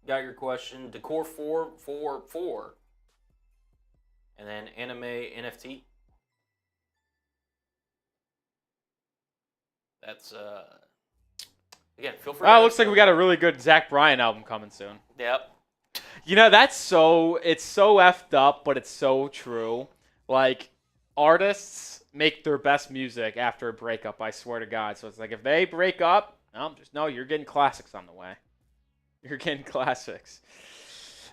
Speaker 2: got your question. Decor444. And then Anime NFT. That's, again, feel free.
Speaker 1: Wow, looks like we got a really good Zach Bryan album coming soon.
Speaker 2: Yep.
Speaker 1: It's so effed up, but it's so true. Like, artists make their best music after a breakup, I swear to God. So it's like, if they break up, you're getting classics on the way. You're getting classics.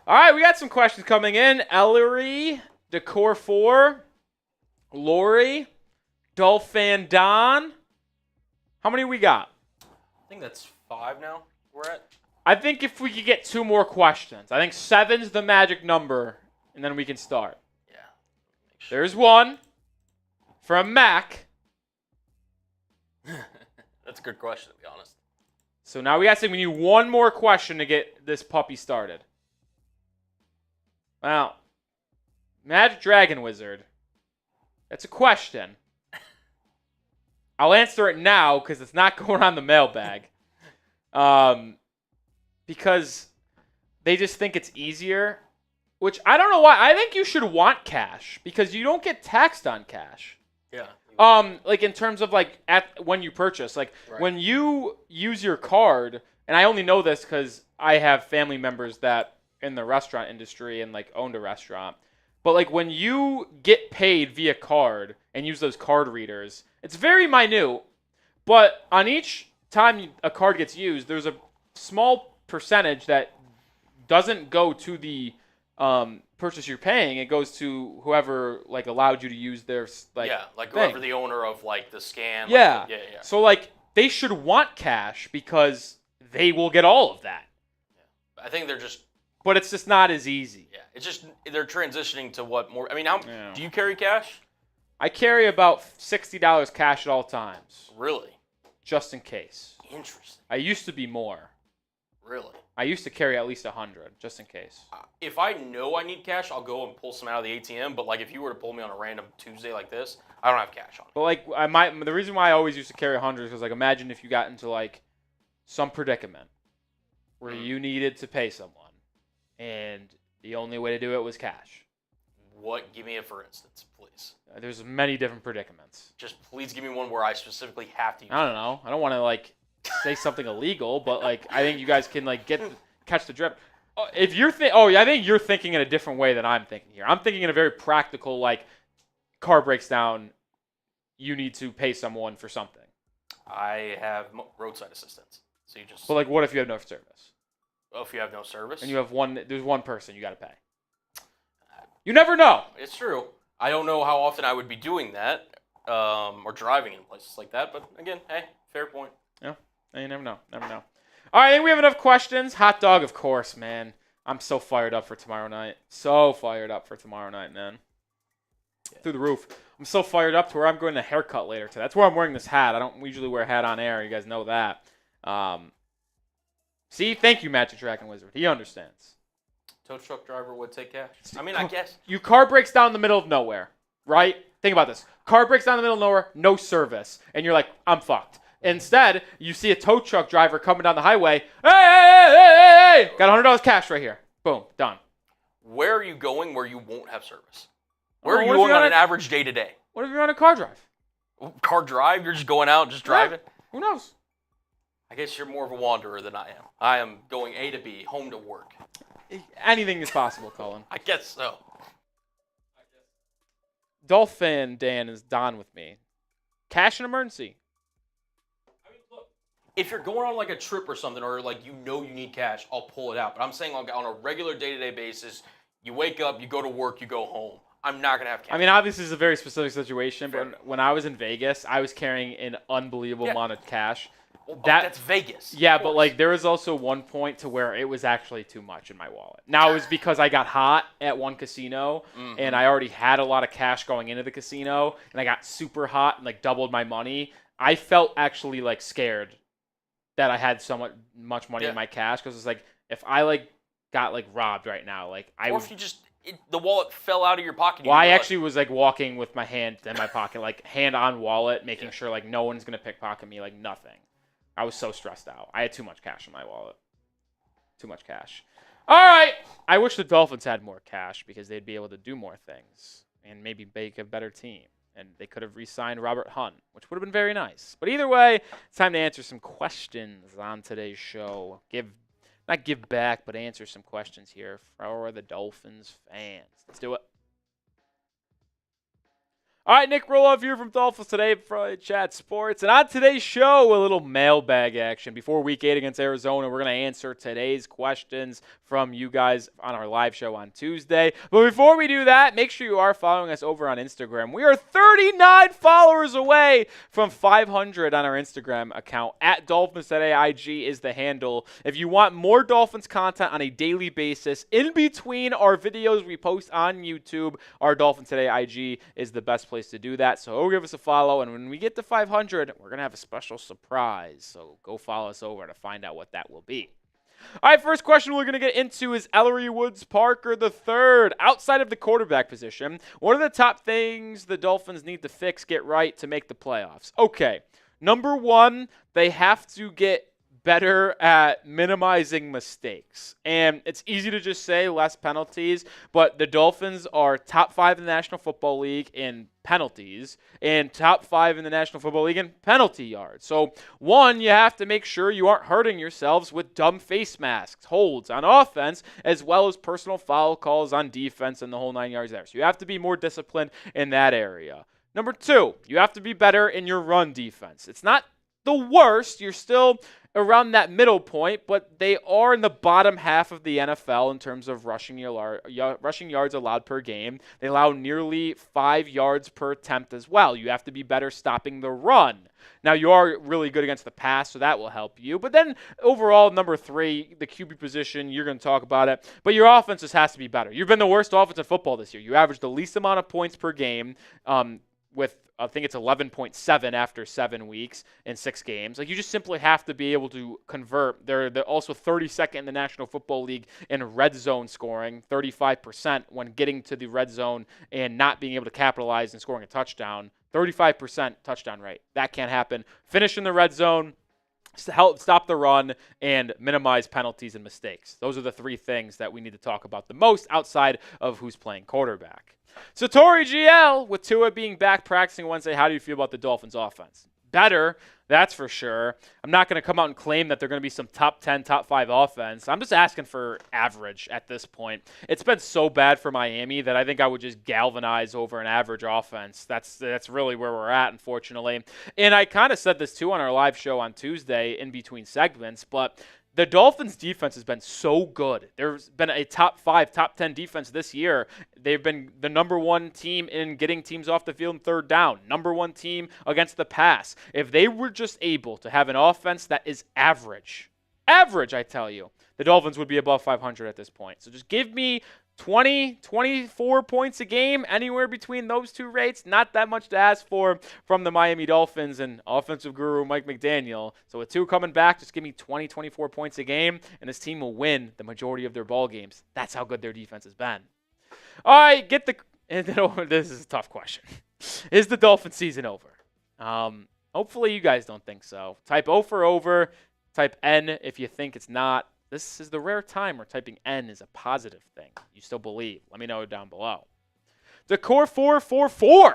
Speaker 1: All right, we got some questions coming in. Ellery Decor 4, Lori, Dolphin Don. How many we got?
Speaker 2: I think that's 5 now we're at.
Speaker 1: I think if we could get 2 more questions. I think 7's the magic number, and then we can start.
Speaker 2: Yeah. Sure.
Speaker 1: There's one from Mac.
Speaker 2: That's a good question, to be honest.
Speaker 1: So now we need one more question to get this puppy started. Well, Magic Dragon Wizard. That's a question. I'll answer it now because it's not going on the mailbag. Because they just think it's easier, which I don't know why. I think you should want cash because you don't get taxed on cash.
Speaker 2: Yeah.
Speaker 1: Like in terms of like when you purchase, like
Speaker 2: Right.
Speaker 1: when you use your card, and I only know this because I have family members that in the restaurant industry and like owned a restaurant. But like when you get paid via card and use those card readers, it's very minute. But on each time a card gets used, there's a small percentage that doesn't go to the purchase you're paying. It goes to whoever like allowed you to use their like
Speaker 2: like
Speaker 1: thing.
Speaker 2: whoever the owner of like the scan.
Speaker 1: Yeah.
Speaker 2: Like, yeah.
Speaker 1: So like they should want cash because they will get all of that.
Speaker 2: Yeah. I think they're just.
Speaker 1: But it's just not as easy.
Speaker 2: Yeah. It's just they're transitioning to what more. I mean, how
Speaker 1: Yeah.
Speaker 2: do you carry cash?
Speaker 1: I carry about $60 cash at all times,
Speaker 2: Really?
Speaker 1: just in case.
Speaker 2: Interesting.
Speaker 1: I used to be more.
Speaker 2: Really?
Speaker 1: I used to carry at least 100, just in case.
Speaker 2: If I know I need cash, I'll go and pull some out of the ATM. But like, if you were to pull me on a random Tuesday like this, I don't have cash on me.
Speaker 1: But like, the reason why I always used to carry 100 is because like, imagine if you got into like some predicament where you needed to pay someone, and the only way to do it was cash.
Speaker 2: What? Give me a for instance, please.
Speaker 1: There's many different predicaments.
Speaker 2: Just please give me one where I specifically have to use
Speaker 1: I don't know. I don't want to like say something illegal, but like I think you guys can like catch the drift. If you're I think you're thinking in a different way than I'm thinking here. I'm thinking in a very practical, like car breaks down, you need to pay someone for something.
Speaker 2: I have roadside assistance, so you just.
Speaker 1: But like, what if you have no service?
Speaker 2: Oh, if you have no service.
Speaker 1: And you have there's one person you got to pay. You never know.
Speaker 2: It's true. I don't know how often I would be doing that, or driving in places like that. But again, hey, fair point.
Speaker 1: Yeah, you never know. Never know. All right, I think we have enough questions. Hot dog, of course, man. I'm so fired up for tomorrow night. So fired up for tomorrow night, man. Yeah. Through the roof. I'm so fired up to where I'm going to haircut later today. That's where I'm wearing this hat. I don't usually wear a hat on air. You guys know that. See, thank you, Magic Dragon Wizard. He understands.
Speaker 2: Tow truck driver would take cash. I mean, I guess.
Speaker 1: Your car breaks down in the middle of nowhere, right? Think about this. Car breaks down in the middle of nowhere, no service. And you're like, I'm fucked. Instead, you see a tow truck driver coming down the highway. Hey! Got $100 cash right here. Boom, done.
Speaker 2: Where are you going where you won't have service? Where are you
Speaker 1: what if
Speaker 2: going
Speaker 1: you're
Speaker 2: on
Speaker 1: on
Speaker 2: an average day to day?
Speaker 1: What if you're on a car drive?
Speaker 2: Car drive? You're just going out and just driving?
Speaker 1: Yeah. Who knows?
Speaker 2: I guess you're more of a wanderer than I am. I am going A to B, home to work.
Speaker 1: Anything is possible, Colin.
Speaker 2: I guess so.
Speaker 1: Dolphin Dan is Don with me. Cash in emergency.
Speaker 2: I mean, look, if you're going on like a trip or something, or like you need cash, I'll pull it out. But I'm saying on a regular day-to-day basis, you wake up, you go to work, you go home. I'm not gonna have cash.
Speaker 1: I mean, obviously, this is a very specific situation, but when I was in Vegas, I was carrying an unbelievable amount of cash.
Speaker 2: Well, that's Vegas.
Speaker 1: Yeah, but like there was also one point to where it was actually too much in my wallet. Now it was because I got hot at one casino and I already had a lot of cash going into the casino and I got super hot and like doubled my money. I felt actually like scared that I had so much money in my cash because it's like if I like got like robbed right now, like
Speaker 2: if you just the wallet fell out of your pocket.
Speaker 1: Well, I actually was like walking with my hand in my pocket, like hand on wallet, making sure like no one's gonna pickpocket me, like nothing. I was so stressed out. I had too much cash in my wallet. Too much cash. All right. I wish the Dolphins had more cash because they'd be able to do more things and maybe make a better team. And they could have re-signed Robert Hunt, which would have been very nice. But either way, it's time to answer some questions on today's show. Not give back, but answer some questions here for the Dolphins fans. Let's do it. All right, Nic Rohloff here from Dolphins Today for Chat Sports. And on today's show, a little mailbag action. Before Week 8 against Arizona, we're going to answer today's questions from you guys on our live show on Tuesday. But before we do that, make sure you are following us over on Instagram. We are 39 followers away from 500 on our Instagram account. At Dolphins Today IG is the handle. If you want more Dolphins content on a daily basis, in between our videos we post on YouTube, our Dolphins Today IG is the best place to do that. So go give us a follow, and when we get to 500, we're going to have a special surprise. So go follow us over to find out what that will be. All right, first question we're going to get into is Ellery Woods Parker III. Outside of the quarterback position, what are the top things the Dolphins need to fix, get right to make the playoffs? Okay, number one, they have to get better at minimizing mistakes. And it's easy to just say less penalties, but the Dolphins are top 5 in the National Football League in penalties and top 5 in the National Football League in penalty yards. So, one, you have to make sure you aren't hurting yourselves with dumb face masks, holds on offense, as well as personal foul calls on defense and the whole 9 yards there. So you have to be more disciplined in that area. Number two, you have to be better in your run defense. It's not the worst. You're still around that middle point, but they are in the bottom half of the NFL in terms of rushing yards allowed per game. They allow nearly 5 yards per attempt as well. You have to be better stopping the run. Now, you are really good against the pass, so that will help you. But then overall, number three, the QB position, you're going to talk about it. But your offense just has to be better. You've been the worst offense in football this year. You averaged the least amount of points per game with I think it's 11.7 after 7 weeks in 6 games. Like, you just simply have to be able to convert. They're also 32nd in the National Football League in red zone scoring, 35% when getting to the red zone and not being able to capitalize and scoring a touchdown. 35% touchdown rate. That can't happen. Finish in the red zone, help stop the run, and minimize penalties and mistakes. Those are the 3 things that we need to talk about the most outside of who's playing quarterback. So Tori GL, with Tua being back practicing Wednesday, how do you feel about the Dolphins offense? Better, that's for sure. I'm not going to come out and claim that they're going to be some top 10, top 5 offense. I'm just asking for average at this point. It's been so bad for Miami that I think I would just galvanize over an average offense. That's really where we're at, unfortunately. And I kind of said this too on our live show on Tuesday in between segments, but the Dolphins' defense has been so good. There's been a top 5, top 10 defense this year. They've been the number 1 team in getting teams off the field in third down, number 1 team against the pass. If they were just able to have an offense that is average, I tell you, the Dolphins would be above 500 at this point. So just give me 20, 24 points a game, anywhere between those 2 rates. Not that much to ask for from the Miami Dolphins and offensive guru Mike McDaniel. So with 2 coming back, just give me 20, 24 points a game, and this team will win the majority of their ball games. That's how good their defense has been. All right, this is a tough question. Is the Dolphin season over? Hopefully you guys don't think so. Type O for over, type N if you think it's not. This is the rare time where typing N is a positive thing. You still believe. Let me know down below. Decor444.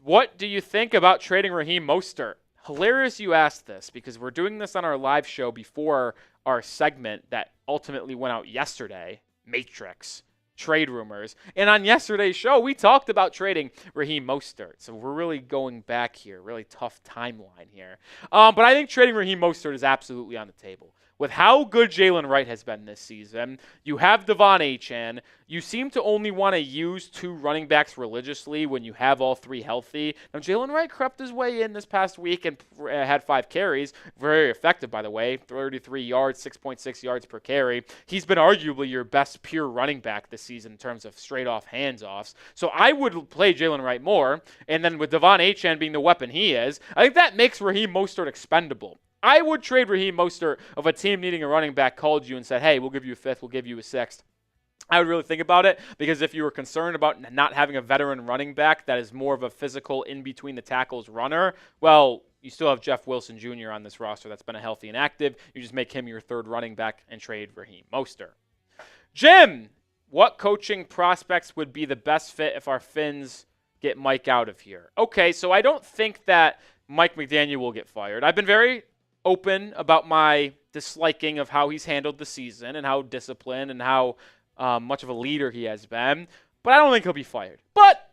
Speaker 1: What do you think about trading Raheem Mostert? Hilarious you asked this because we're doing this on our live show before our segment that ultimately went out yesterday, Matrix, trade rumors. And on yesterday's show, we talked about trading Raheem Mostert. So we're really going back here, really tough timeline here. But I think trading Raheem Mostert is absolutely on the table. With how good Jalen Wright has been this season, you have Devon Achane. You seem to only want to use 2 running backs religiously when you have all 3 healthy. Now, Jalen Wright crept his way in this past week and had 5 carries. Very effective, by the way. 33 yards, 6.6 yards per carry. He's been arguably your best pure running back this season in terms of straight-off hands-offs. So I would play Jalen Wright more. And then with Devon Achane being the weapon he is, I think that makes Raheem Mostert expendable. I would trade Raheem Mostert if a team needing a running back called you and said, hey, we'll give you a 5th, we'll give you a 6th. I would really think about it because if you were concerned about not having a veteran running back that is more of a physical in-between-the-tackles runner, well, you still have Jeff Wilson Jr. on this roster that's been a healthy and active. You just make him your 3rd running back and trade Raheem Mostert. Jim, what coaching prospects would be the best fit if our Finns get Mike out of here? Okay, so I don't think that Mike McDaniel will get fired. I've been very open about my disliking of how he's handled the season and how disciplined and how much of a leader he has been. But I don't think he'll be fired. But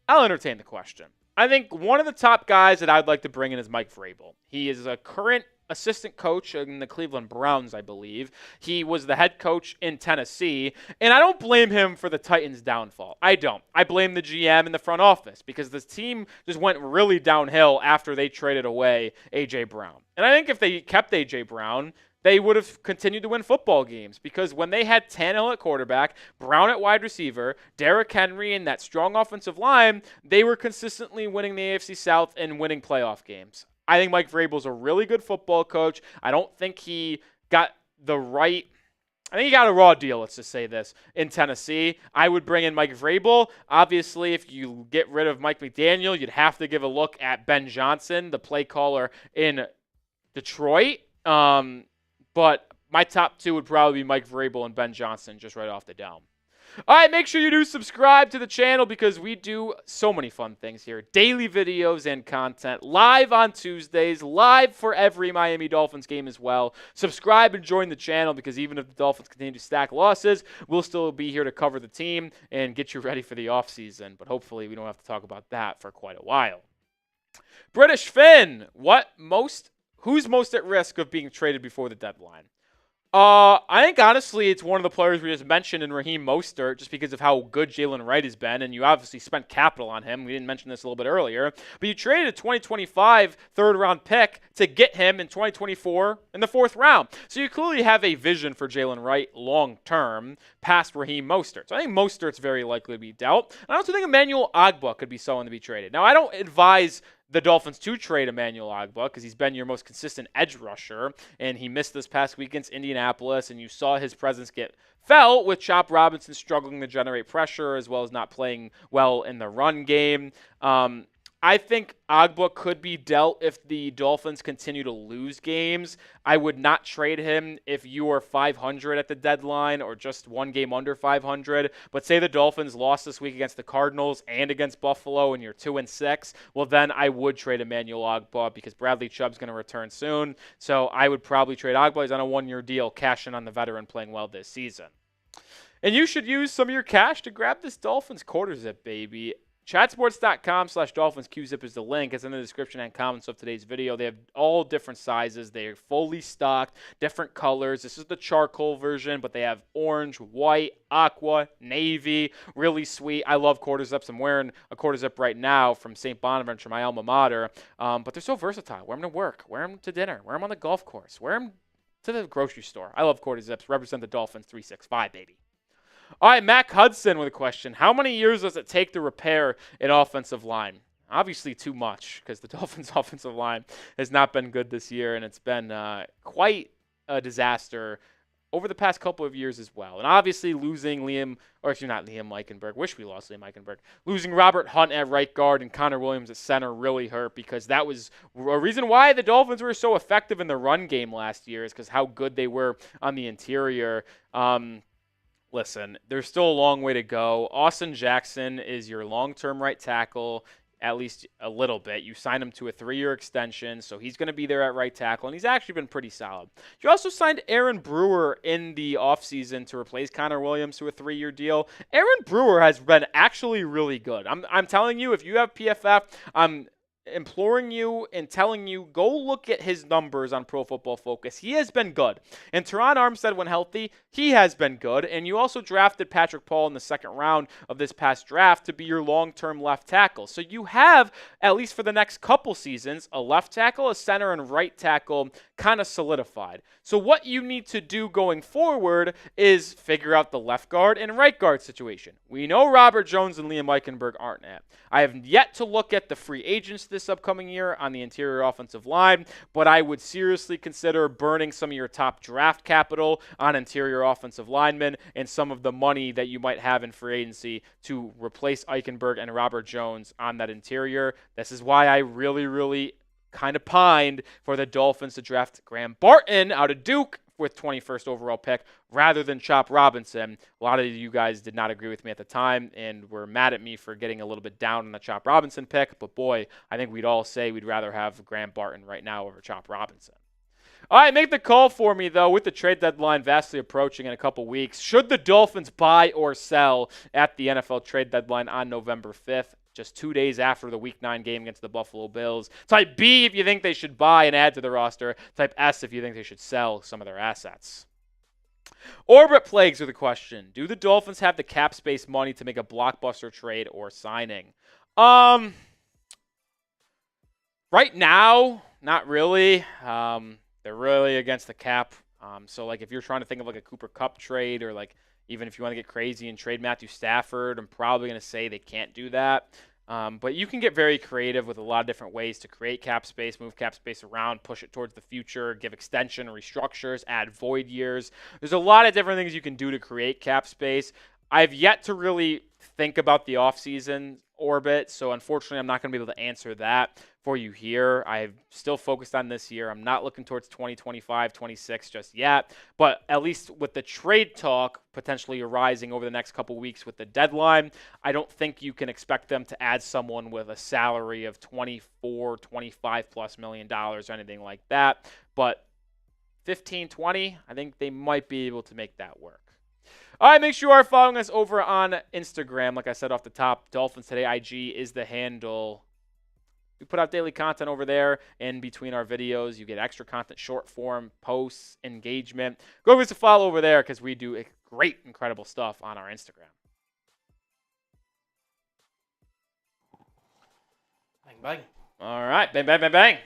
Speaker 1: I'll entertain the question. I think one of the top guys that I'd like to bring in is Mike Vrabel. He is a current assistant coach in the Cleveland Browns, I believe. He was the head coach in Tennessee, and I don't blame him for the Titans' downfall. I don't. I blame the GM in the front office because this team just went really downhill after they traded away A.J. Brown. And I think if they kept A.J. Brown, they would have continued to win football games because when they had Tannehill at quarterback, Brown at wide receiver, Derrick Henry, and that strong offensive line, they were consistently winning the AFC South and winning playoff games. I think Mike Vrabel's a really good football coach. I don't think he got the right – I think he got a raw deal, let's just say this, in Tennessee. I would bring in Mike Vrabel. Obviously, if you get rid of Mike McDaniel, you'd have to give a look at Ben Johnson, the play caller in Detroit. But my top two would probably be Mike Vrabel and Ben Johnson just right off the dome. All right, make sure you do subscribe to the channel because we do so many fun things here. Daily videos and content, live on Tuesdays, live for every Miami Dolphins game as well. Subscribe and join the channel because even if the Dolphins continue to stack losses, we'll still be here to cover the team and get you ready for the offseason. But hopefully we don't have to talk about that for quite a while. British Finn, who's most at risk of being traded before the deadline? I think, honestly, it's one of the players we just mentioned in Raheem Mostert just because of how good Jalen Wright has been, and you obviously spent capital on him. We didn't mention this a little bit earlier, but you traded a 2025 third-round pick to get him in 2024 in the 4th round. So you clearly have a vision for Jalen Wright long-term past Raheem Mostert. So I think Mostert's very likely to be dealt. And I also think Emmanuel Ogbah could be someone to be traded. Now, I don't advise the Dolphins to trade Emmanuel Ogbah because he's been your most consistent edge rusher, and he missed this past week against Indianapolis, and you saw his presence get felt with Chop Robinson struggling to generate pressure as well as not playing well in the run game. I think Ogbah could be dealt if the Dolphins continue to lose games. I would not trade him if you are 500 at the deadline or just one game under 500. But say the Dolphins lost this week against the Cardinals and against Buffalo and you're 2-6, well then I would trade Emmanuel Ogbah because Bradley Chubb's going to return soon. So I would probably trade Ogbah. He's on a 1-year deal, cash in on the veteran playing well this season. And you should use some of your cash to grab this Dolphins quarter zip, baby. Chatsports.com/DolphinsQZip is the link. It's in the description and comments of today's video. They have all different sizes. They are fully stocked, different colors. This is the charcoal version, but they have orange, white, aqua, navy. Really sweet. I love quarter zips. I'm wearing a quarter zip right now from St. Bonaventure, my alma mater. But they're so versatile. Wear them to work. Wear them to dinner. Wear them on the golf course. Wear them to the grocery store. I love quarter zips. Represent the Dolphins 365, baby. All right, Mac Hudson with a question. How many years does it take to repair an offensive line? Obviously too much because the Dolphins' offensive line has not been good this year, and it's been quite a disaster over the past couple of years as well. And obviously losing Liam Eichenberg. Wish we lost Liam Eichenberg. Losing Robert Hunt at right guard and Connor Williams at center really hurt because that was a reason why the Dolphins were so effective in the run game last year is because how good they were on the interior. Listen, there's still a long way to go. Austin Jackson is your long-term right tackle, at least a little bit. You signed him to a 3-year extension, so he's going to be there at right tackle, and he's actually been pretty solid. You also signed Aaron Brewer in the offseason to replace Connor Williams to a 3-year deal. Aaron Brewer has been actually really good. I'm telling you, if you have PFF, I'm imploring you and telling you, go look at his numbers on Pro Football Focus. He has been good. And Teron Armstead, when healthy, he has been good. And you also drafted Patrick Paul in the 2nd round of this past draft to be your long-term left tackle. So you have, at least for the next couple seasons, a left tackle, a center, and right tackle kind of solidified. So what you need to do going forward is figure out the left guard and right guard situation. We know Robert Jones and Liam Eichenberg aren't at. I have yet to look at the free agents this upcoming year on the interior offensive line, but I would seriously consider burning some of your top draft capital on interior offensive linemen and some of the money that you might have in free agency to replace Eichenberg and Robert Jones on that interior. This is why I really kind of pined for the Dolphins to draft Graham Barton out of Duke with 21st overall pick rather than Chop Robinson. A lot of you guys did not agree with me at the time and were mad at me for getting a little bit down on the Chop Robinson pick, but boy, I think we'd all say we'd rather have Graham Barton right now over Chop Robinson. All right, make the call for me, though, with the trade deadline vastly approaching in a couple weeks. Should the Dolphins buy or sell at the NFL trade deadline on November 5th? just 2 days after the Week 9 game against the Buffalo Bills. Type B if you think they should buy and add to the roster. Type S if you think they should sell some of their assets. Orbit Plagues are the question. Do the Dolphins have the cap space money to make a blockbuster trade or signing? Right now, not really. They're really against the cap. So, like, if you're trying to think of, like, a Cooper Kupp trade or, like, even if you want to get crazy and trade Matthew Stafford, I'm probably going to say they can't do that. But you can get very creative with a lot of different ways to create cap space, move cap space around, push it towards the future, give extension, restructures, add void years. There's a lot of different things you can do to create cap space. I've yet to really think about the offseason orbit, so unfortunately I'm not going to be able to answer that for you here. I've still focused on this year. I'm not looking towards 2025, 26 just yet, but at least with the trade talk potentially arising over the next couple weeks with the deadline, I don't think you can expect them to add someone with a salary of 24, 25 plus $million or anything like that, but 15, 20, I think they might be able to make that work. All right, make sure you are following us over on Instagram. Like I said off the top, Dolphins Today IG is the handle. We put out daily content over there in between our videos. You get extra content, short form, posts, engagement. Go give us a follow over there because we do great, incredible stuff on our Instagram.
Speaker 2: Bang, bang.
Speaker 1: All right, bang, bang, bang, bang.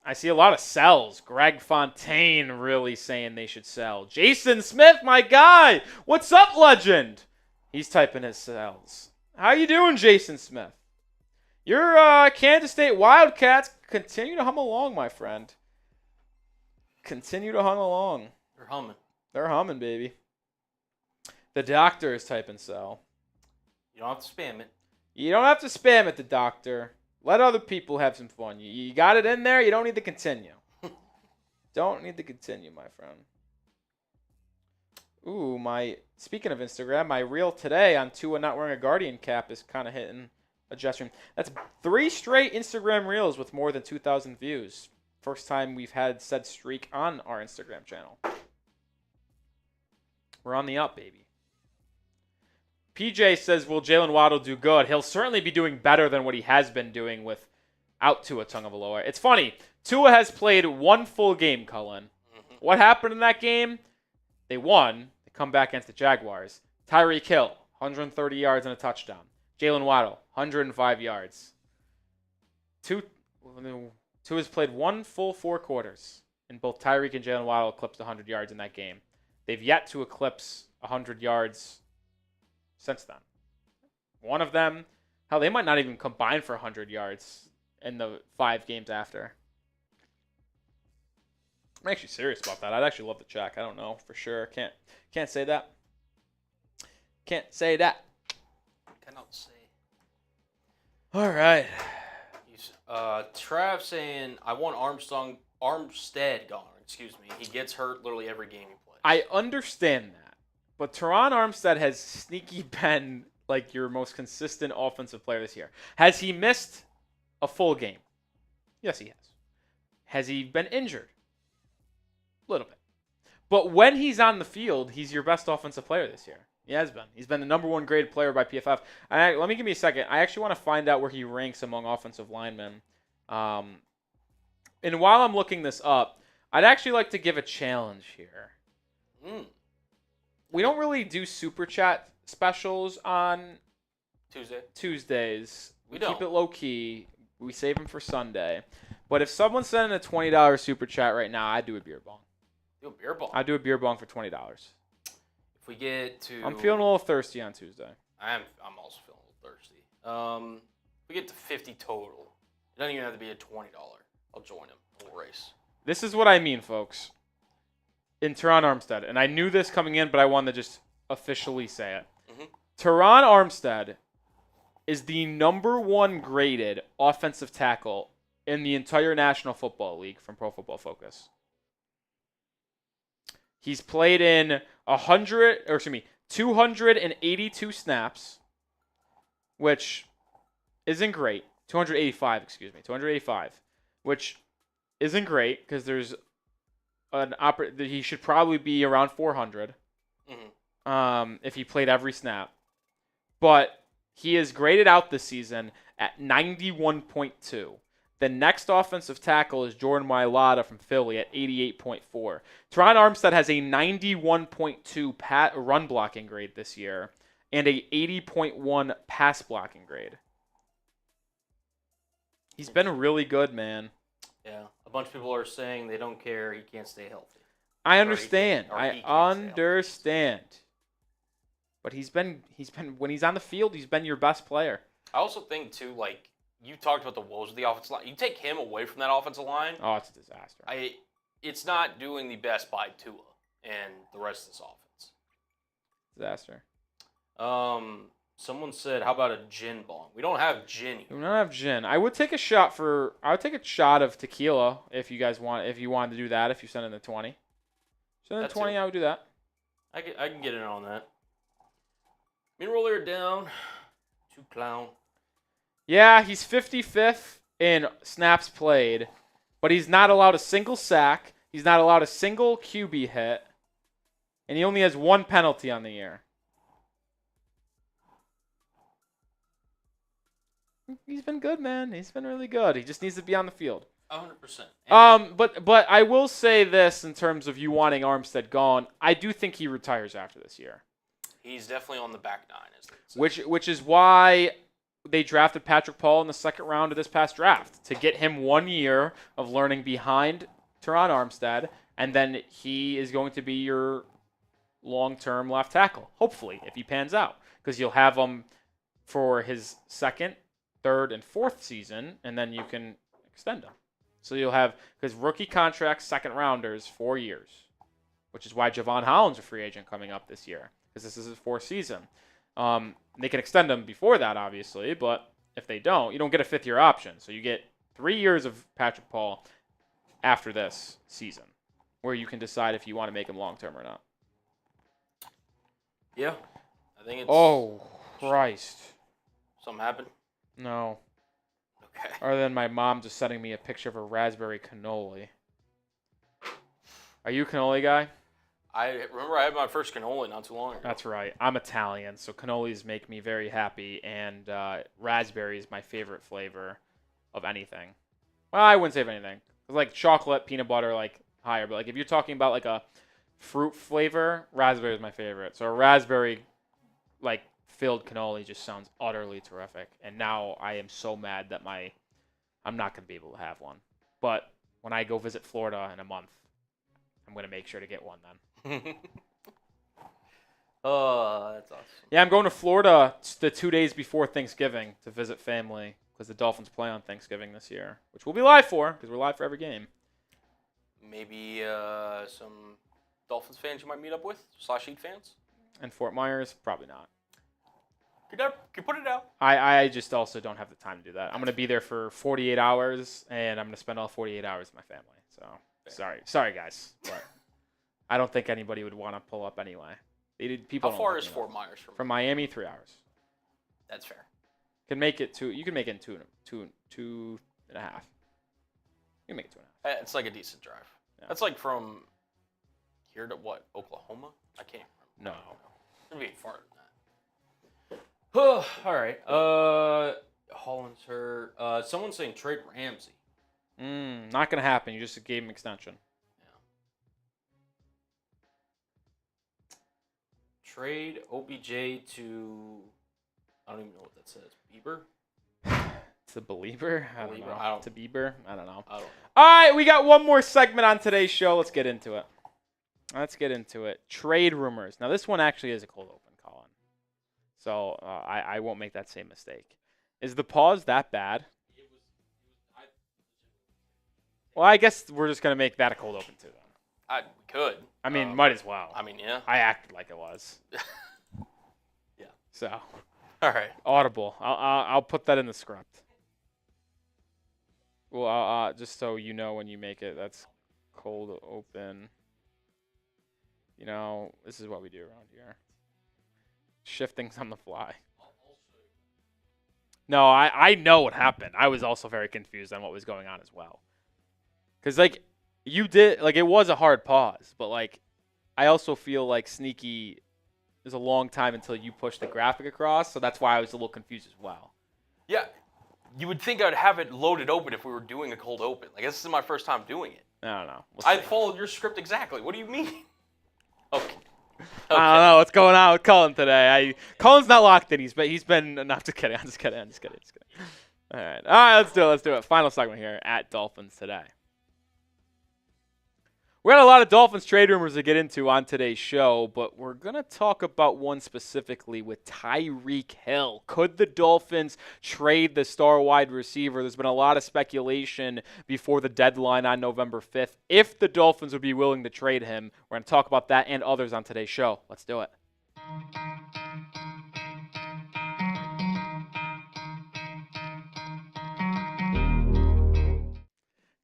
Speaker 1: I see a lot of sells. Greg Fontaine really saying they should sell. Jason Smith, my guy. What's up, legend? He's typing his sells. How you doing, Jason Smith? Your Kansas State Wildcats continue to hum along, my friend. Continue to hum along.
Speaker 2: They're humming.
Speaker 1: They're humming, baby. The doctor is typing sell.
Speaker 2: You don't have to spam it.
Speaker 1: You don't have to spam it, the doctor. Let other people have some fun. You got it in there. You don't need to continue. Don't need to continue, my friend. Ooh, speaking of Instagram, my reel today on Tua not wearing a Guardian cap is kind of hitting a gesture. That's 3 straight Instagram reels with more than 2,000 views. First time we've had said streak on our Instagram channel. We're on the up, baby. PJ says, will Jalen Waddle do good? He'll certainly be doing better than what he has been doing without Tua Tagovailoa. It's funny. Tua has played 1 full game, Cullen. Mm-hmm. What happened in that game? They won. They come back against the Jaguars. Tyreek Hill, 130 yards and a touchdown. Jalen Waddle, 105 yards. Tua has played 1 full 4 quarters, and both Tyreek and Jalen Waddle eclipsed 100 yards in that game. They've yet to eclipse 100 yards since then. One of them, hell, they might not even combine for 100 yards in the 5 games after. I'm actually serious about that. I'd actually love to check. I don't know for sure. Can't say that. Can't say that.
Speaker 2: Cannot say.
Speaker 1: All right.
Speaker 2: Trav saying, I want Armstead gone. Excuse me. He gets hurt literally every game he plays.
Speaker 1: I understand that. But Teron Armstead has sneaky been like your most consistent offensive player this year. Has he missed a full game? Yes, he has. Has he been injured? A little bit. But when he's on the field, he's your best offensive player this year. He has been. He's been the number 1 graded player by PFF. Let me give me a second. I actually want to find out where he ranks among offensive linemen. And while I'm looking this up, I'd actually like to give a challenge here. We don't really do super chat specials on Tuesdays. We keep it low key. We save them for Sunday. But if someone's sending a $20 super chat right now, I'd do a beer bong.
Speaker 2: Do a beer bong?
Speaker 1: I'd do a beer bong for $20.
Speaker 2: If we get to...
Speaker 1: I'm feeling a little thirsty on Tuesday.
Speaker 2: I'm also feeling a little thirsty. If we get to 50 total, it doesn't even have to be a $20. I'll join him. We'll race.
Speaker 1: This is what I mean, folks. In Teron Armstead, and I knew this coming in, but I wanted to just officially say it. Mm-hmm. Teron Armstead is the number 1 graded offensive tackle in the entire National Football League from Pro Football Focus. He's played in 282 snaps, which isn't great. 285, which isn't great because there's he should probably be around 400 if he played every snap. But He is graded out this season at 91.2. The next offensive tackle is Jordan Mailata from Philly at 88.4. Teron Armstead has a 91.2 run blocking grade this year and a 80.1 pass blocking grade. He's been really good, man.
Speaker 3: Yeah, a bunch of people are saying they don't care. He can't stay healthy.
Speaker 1: I understand.
Speaker 3: He
Speaker 1: I
Speaker 3: can't stay
Speaker 1: understand. But he's been when he's on the field, he's been your best player.
Speaker 2: I also think too, like you talked about the woes of the offensive line. You take him away from that offensive line.
Speaker 1: Oh, it's a disaster.
Speaker 2: It's not doing the best by Tua and the rest of this offense.
Speaker 1: Disaster.
Speaker 2: Someone said, "How about a gin bong?" We don't have gin here.
Speaker 1: We don't have gin. I would take a shot of tequila if you guys want. If you wanted to do that, if you send in the 20, send in the 20, I would do that.
Speaker 2: I can get in on that. Me and Roller down to clown.
Speaker 1: Yeah, he's 55th in snaps played, but he's not allowed a single sack. He's not allowed a single QB hit, and he only has one penalty on the year. He's been good, man. He's been really good. He just needs to be on the field.
Speaker 2: 100%.
Speaker 1: But I will say this in terms of you wanting Armstead gone. I do think he retires after this year.
Speaker 2: He's definitely on the back nine, as they say.
Speaker 1: Which is why they drafted Patrick Paul in the second round of this past draft, to get him 1 year of learning behind Teron Armstead, and then he is going to be your long-term left tackle, hopefully, if he pans out, because you'll have him for his second, third, and fourth season, and then you can extend him. So you'll have, because rookie contracts, second rounders, 4 years, which is why Javon Holland's a free agent coming up this year, because this is his fourth season. They can extend him before that, obviously, but if they don't, you don't get a fifth-year option. So you get 3 years of Patrick Paul after this season, where you can decide if you want to make him long-term or not.
Speaker 2: Yeah. I think it's...
Speaker 1: Oh, Christ.
Speaker 2: Something happened?
Speaker 1: No.
Speaker 2: Okay.
Speaker 1: Other than my mom just sending me a picture of a raspberry cannoli. Are you a cannoli guy?
Speaker 2: I remember I had my first cannoli not too long ago.
Speaker 1: That's right. I'm Italian, so cannolis make me very happy, and raspberry is my favorite flavor of anything. Well, I wouldn't say of anything. Like chocolate, peanut butter, like higher, but like if you're talking about like a fruit flavor, raspberry is my favorite. So a raspberry like filled cannoli just sounds utterly terrific. And now I am so mad that I'm not going to be able to have one. But when I go visit Florida in a month, I'm going to make sure to get one then.
Speaker 3: Oh, that's awesome.
Speaker 1: Yeah, I'm going to Florida the 2 days before Thanksgiving to visit family, because the Dolphins play on Thanksgiving this year, which we'll be live for, because we're live for every game.
Speaker 2: Maybe some Dolphins fans you might meet up with, /Heat fans.
Speaker 1: And Fort Myers, probably not.
Speaker 2: Could put it out.
Speaker 1: I just also don't have the time to do that. I'm going to be there for 48 hours, and I'm going to spend all 48 hours with my family. So, sorry guys. But I don't think anybody would want to pull up anyway. People.
Speaker 2: How far is Fort Myers
Speaker 1: from Miami? 3 hours.
Speaker 2: That's fair.
Speaker 1: You can make it in 2.5. You can make it 2.5.
Speaker 2: It's like a decent drive.
Speaker 1: Yeah.
Speaker 2: That's like from here to what? Oklahoma? I can't remember.
Speaker 1: No.
Speaker 2: It'd be farther than that. All right. Holland's hurt. Someone's saying trade Ramsey.
Speaker 1: Not going to happen. You just gave him extension.
Speaker 2: Trade OBJ to, I don't even know what that says. Bieber?
Speaker 1: To Belieber? I don't know. To Bieber? I don't know. All right, we got one more segment on today's show. Let's get into it. Trade rumors. Now, this one actually is a cold open, Colin. So I won't make that same mistake. Is the pause that bad? Well, I guess we're just going to make that a cold open, too, then.
Speaker 2: We could.
Speaker 1: I mean, might as well.
Speaker 2: I mean, yeah.
Speaker 1: I acted like it was.
Speaker 2: Yeah.
Speaker 1: So.
Speaker 2: All right.
Speaker 1: Audible. I'll put that in the script. Well, just so you know when you make it, that's cold open. You know, this is what we do around here. Shift things on the fly. No, I know what happened. I was also very confused on what was going on as well. Because, like, you did, like, it was a hard pause, but, like, I also feel like Sneaky There's a long time until you push the graphic across, so that's why I was a little confused as well.
Speaker 2: Yeah, you would think I'd have it loaded open if we were doing a cold open. Like, this is my first time doing it.
Speaker 1: I don't know.
Speaker 2: I followed your script exactly. What do you mean? Okay.
Speaker 1: I don't know what's going on with Cullen today. Cullen's not locked in. He's been. No, I'm just kidding. I'm just kidding. All right, let's do it. Final segment here at Dolphins Today. We got a lot of Dolphins trade rumors to get into on today's show, but we're going to talk about one specifically with Tyreek Hill. Could the Dolphins trade the star wide receiver? There's been a lot of speculation before the deadline on November 5th if the Dolphins would be willing to trade him. We're going to talk about that and others on today's show. Let's do it.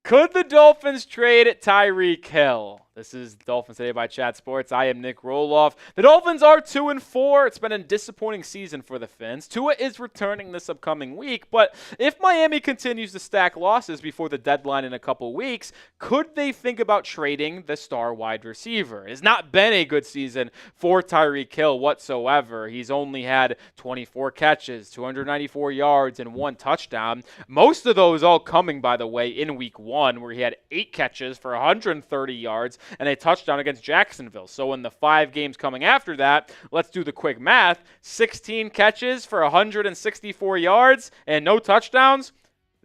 Speaker 1: Could the Dolphins trade Tyreek Hill? This is Dolphins Today by Chat Sports. I am Nic Rohloff. The Dolphins are 2-4. It's been a disappointing season for the Fins. Tua is returning this upcoming week, but if Miami continues to stack losses before the deadline in a couple weeks, could they think about trading the star wide receiver? It has not been a good season for Tyreek Hill whatsoever. He's only had 24 catches, 294 yards, and 1 touchdown. Most of those all coming, by the way, in week 1, where he had 8 catches for 130 yards and a touchdown against Jacksonville. So in the 5 games coming after that, let's do the quick math. 16 catches for 164 yards and no touchdowns.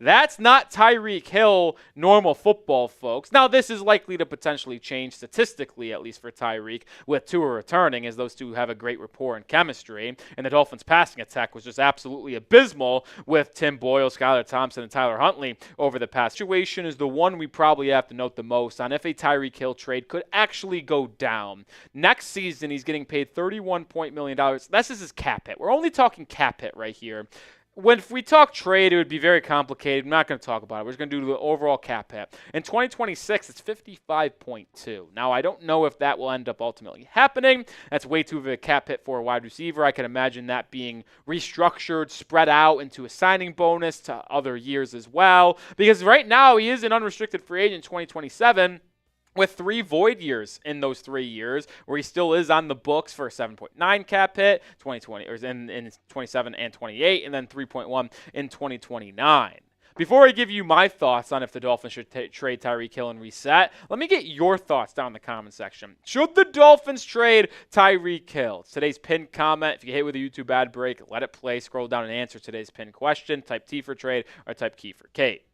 Speaker 1: That's not Tyreek Hill normal football, folks. Now, this is likely to potentially change statistically, at least for Tyreek, with Tua returning, as those two have a great rapport and chemistry. And the Dolphins' passing attack was just absolutely abysmal with Tim Boyle, Skylar Thompson, and Tyler Huntley over the past. Situation is the one we probably have to note the most on if a Tyreek Hill trade could actually go down. Next season, he's getting paid $31 million. This is his cap hit. We're only talking cap hit right here. If we talk trade, it would be very complicated. I'm not going to talk about it. We're just going to do the overall cap hit. In 2026, it's 55.2. Now, I don't know if that will end up ultimately happening. That's way too big a cap hit for a wide receiver. I can imagine that being restructured, spread out into a signing bonus to other years as well. Because right now, he is an unrestricted free agent in 2027. With 3 void years in those 3 years, where he still is on the books for a 7.9 cap hit, 2020 or in 27 and 28, and then 3.1 in 2029. Before I give you my thoughts on if the Dolphins should trade Tyreek Hill and reset, let me get your thoughts down in the comment section. Should the Dolphins trade Tyreek Hill? It's today's pinned comment. If you hit with a YouTube ad break, let it play. Scroll down and answer today's pinned question. Type T for trade or type Key for Kate.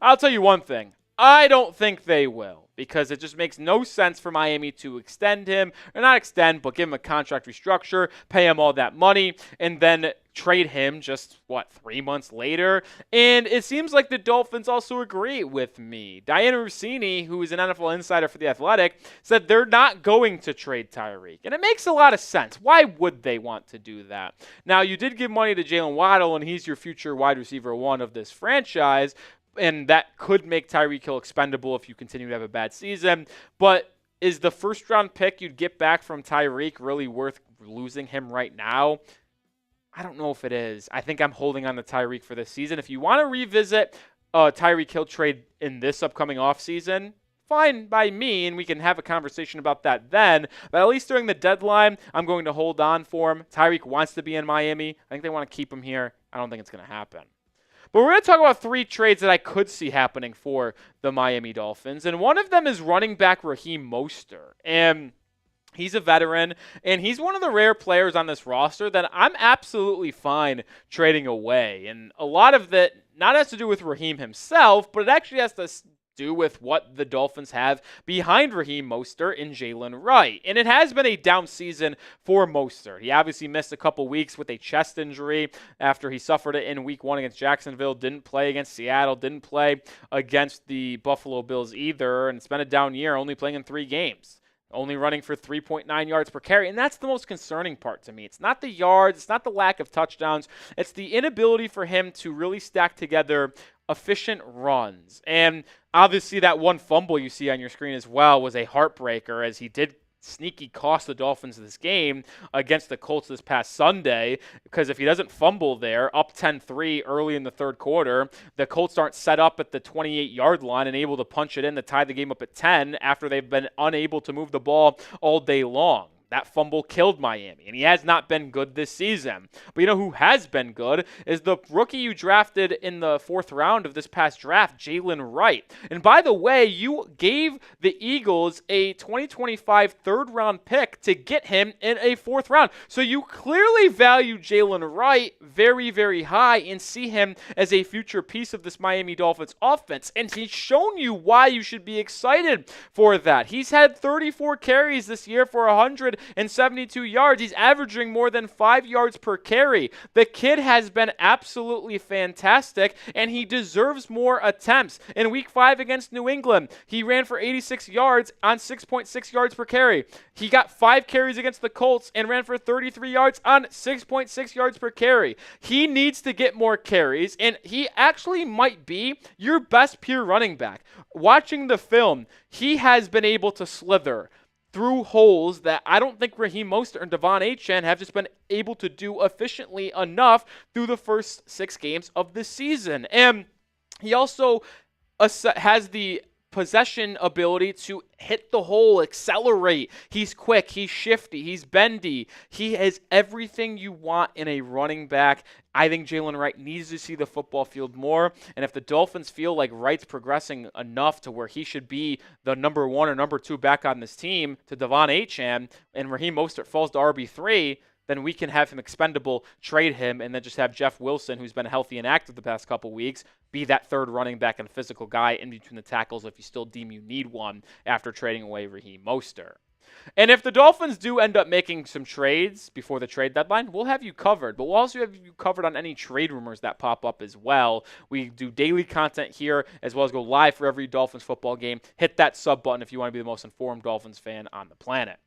Speaker 1: I'll tell you one thing. I don't think they will, because it just makes no sense for Miami to extend him, or not extend, but give him a contract restructure, pay him all that money, and then trade him just, 3 months later? And it seems like the Dolphins also agree with me. Dianna Russin, who is an NFL Insider for The Athletic, said they're not going to trade Tyreek. And it makes a lot of sense. Why would they want to do that? Now, you did give money to Jalen Waddle, and he's your future wide receiver 1 of this franchise, and that could make Tyreek Hill expendable if you continue to have a bad season. But is the first-round pick you'd get back from Tyreek really worth losing him right now? I don't know if it is. I think I'm holding on to Tyreek for this season. If you want to revisit a Tyreek Hill trade in this upcoming offseason, fine by me, and we can have a conversation about that then. But at least during the deadline, I'm going to hold on for him. Tyreek wants to be in Miami. I think they want to keep him here. I don't think it's going to happen. But we're going to talk about 3 trades that I could see happening for the Miami Dolphins. And one of them is running back Raheem Mostert. And he's a veteran, and he's one of the rare players on this roster that I'm absolutely fine trading away. And a lot of that not has to do with Raheem himself, but it actually has to do with what the Dolphins have behind Raheem Mostert and Jalen Wright. And it has been a down season for Mostert. He obviously missed a couple weeks with a chest injury after he suffered it in week 1 against Jacksonville, didn't play against Seattle, didn't play against the Buffalo Bills either, and it's been a down year, only playing in 3 games. Only running for 3.9 yards per carry, and that's the most concerning part to me. It's not the yards, it's not the lack of touchdowns, it's the inability for him to really stack together efficient runs. And obviously that one fumble you see on your screen as well was a heartbreaker, as he did sneaky cost the Dolphins this game against the Colts this past Sunday, because if he doesn't fumble there, up 10-3 early in the 3rd quarter, the Colts aren't set up at the 28-yard line and able to punch it in to tie the game up at 10 after they've been unable to move the ball all day long. That fumble killed Miami, and he has not been good this season. But you know who has been good is the rookie you drafted in the 4th round of this past draft, Jalen Wright. And by the way, you gave the Eagles a 2025 3rd-round pick to get him in a 4th round. So you clearly value Jalen Wright very, very high and see him as a future piece of this Miami Dolphins offense. And he's shown you why you should be excited for that. He's had 34 carries this year for 172 yards. He's averaging more than 5 yards per carry. The kid has been absolutely fantastic, and he deserves more attempts. In Week 5 against New England, he ran for 86 yards on 6.6 yards per carry. He got 5 carries against the Colts and ran for 33 yards on 6.6 yards per carry. He needs to get more carries, and he actually might be your best pure running back. Watching the film, he has been able to slither through holes that I don't think Raheem Mostert and Devon Achane have just been able to do efficiently enough through the first 6 games of the season. And he also has the possession ability to hit the hole, accelerate. He's quick, he's shifty, he's bendy. He has everything you want in a running back. I think Jalen Wright needs to see the football field more. And if the Dolphins feel like Wright's progressing enough to where he should be the number 1 or number 2 back on this team to Devon Achane and Raheem Mostert falls to RB3, then we can have him expendable, trade him, and then just have Jeff Wilson, who's been healthy and active the past couple weeks, be that 3rd running back and physical guy in between the tackles if you still deem you need one after trading away Raheem Mostert. And if the Dolphins do end up making some trades before the trade deadline, we'll have you covered. But we'll also have you covered on any trade rumors that pop up as well. We do daily content here as well as go live for every Dolphins football game. Hit that sub button if you want to be the most informed Dolphins fan on the planet.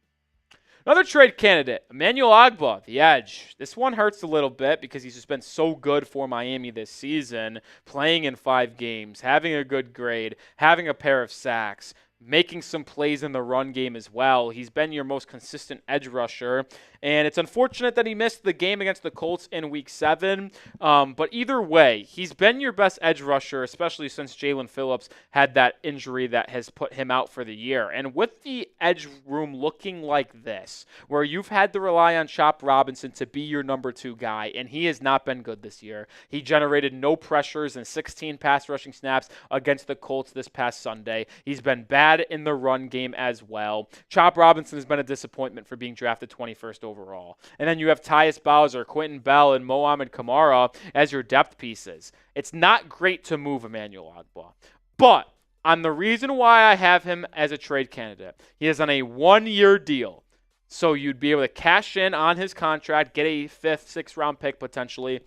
Speaker 1: Another trade candidate, Emmanuel Ogbah, the edge. This one hurts a little bit because he's just been so good for Miami this season, playing in 5 games, having a good grade, having a pair of sacks, making some plays in the run game as well. He's been your most consistent edge rusher, and it's unfortunate that he missed the game against the Colts in Week 7, but either way, he's been your best edge rusher, especially since Jalen Phillips had that injury that has put him out for the year. And with the edge room looking like this, where you've had to rely on Chop Robinson to be your number 2 guy, and he has not been good this year. He generated no pressures and 16 pass rushing snaps against the Colts this past Sunday. He's been bad in the run game as well. Chop Robinson has been a disappointment for being drafted 21st overall. And then you have Tyus Bowser, Quentin Bell, and Mohamed Kamara as your depth pieces. It's not great to move Emmanuel Ogbah. But on the reason why I have him as a trade candidate, he is on a 1-year deal. So you'd be able to cash in on his contract, get a 5th, 6th round pick potentially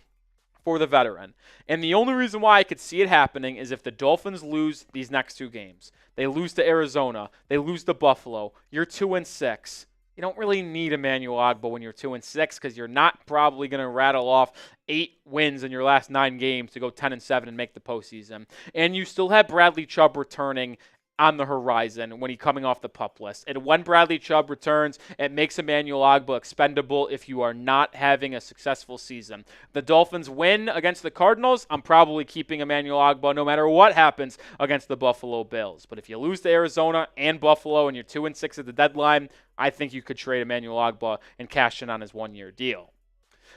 Speaker 1: for the veteran. And the only reason why I could see it happening is if the Dolphins lose these next 2 games. They lose to Arizona. They lose to Buffalo. You're 2-6. You don't really need Emmanuel Ogbah when you're 2-6 because you're not probably going to rattle off 8 wins in your last 9 games to go 10-7 and make the postseason. And you still have Bradley Chubb returning on the horizon when he's coming off the PUP list. And when Bradley Chubb returns, it makes Emmanuel Ogbah expendable if you are not having a successful season. The Dolphins win against the Cardinals, I'm probably keeping Emmanuel Ogbah no matter what happens against the Buffalo Bills. But if you lose to Arizona and Buffalo and you're 2-6 at the deadline, I think you could trade Emmanuel Ogbah and cash in on his 1-year deal.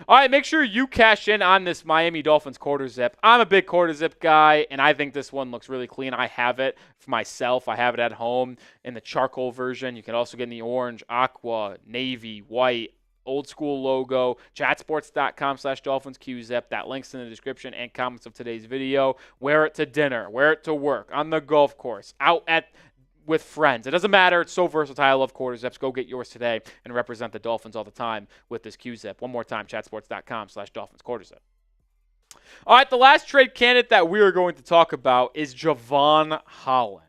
Speaker 1: All right, make sure you cash in on this Miami Dolphins quarter zip. I'm a big quarter zip guy, and I think this one looks really clean. I have it for myself. I have it at home in the charcoal version. You can also get in the orange, aqua, navy, white, old school logo, chatsports.com/DolphinsQZip. That link's in the description and comments of today's video. Wear it to dinner, wear it to work, on the golf course, out with friends. It doesn't matter. It's so versatile. I love quarter zips. Go get yours today and represent the Dolphins all the time with this Q-Zip. One more time, chatsports.com/DolphinsQuarterZip. All right, the last trade candidate that we are going to talk about is Jevon Holland.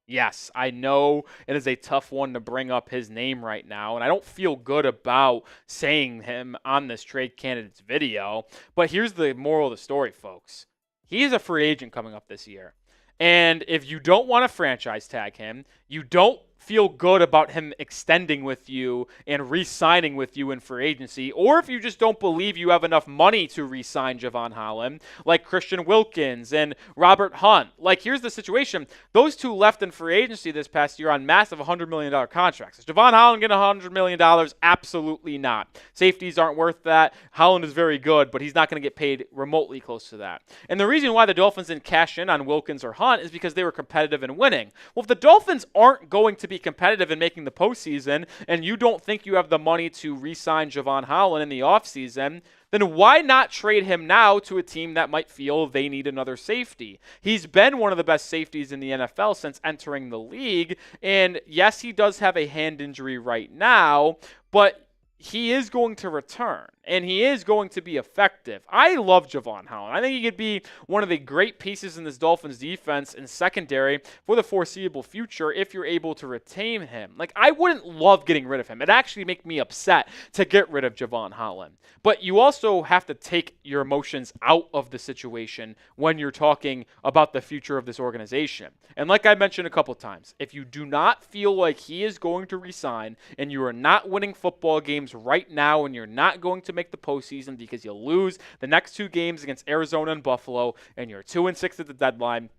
Speaker 1: Yes, I know it is a tough one to bring up his name right now, and I don't feel good about saying him on this trade candidates video, but here's the moral of the story, folks. He is a free agent coming up this year. And if you don't want to franchise tag him, you don't feel good about him extending with you and re-signing with you in free agency, or if you just don't believe you have enough money to re-sign Javon Holland, like Christian Wilkins and Robert Hunt. Like, here's the situation. Those two left in free agency this past year on massive $100 million contracts. Is Javon Holland getting $100 million? Absolutely not. Safeties aren't worth that. Holland is very good, but he's not going to get paid remotely close to that. And the reason why the Dolphins didn't cash in on Wilkins or Hunt is because they were competitive and winning. Well, if the Dolphins aren't going to be competitive in making the postseason, and you don't think you have the money to re-sign Javon Holland in the offseason, then why not trade him now to a team that might feel they need another safety? He's been one of the best safeties in the NFL since entering the league, and yes, he does have a hand injury right now, but he is going to return, and he is going to be effective. I love Javon Holland. I think he could be one of the great pieces in this Dolphins defense and secondary for the foreseeable future if you're able to retain him. Like, I wouldn't love getting rid of him. It'd actually make me upset to get rid of Javon Holland. But you also have to take your emotions out of the situation when you're talking about the future of this organization. And like I mentioned a couple times, if you do not feel like he is going to resign and you are not winning football games right now and you're not going to make the postseason because you'll lose the next two games against Arizona and Buffalo and you're 2-6 at the deadline,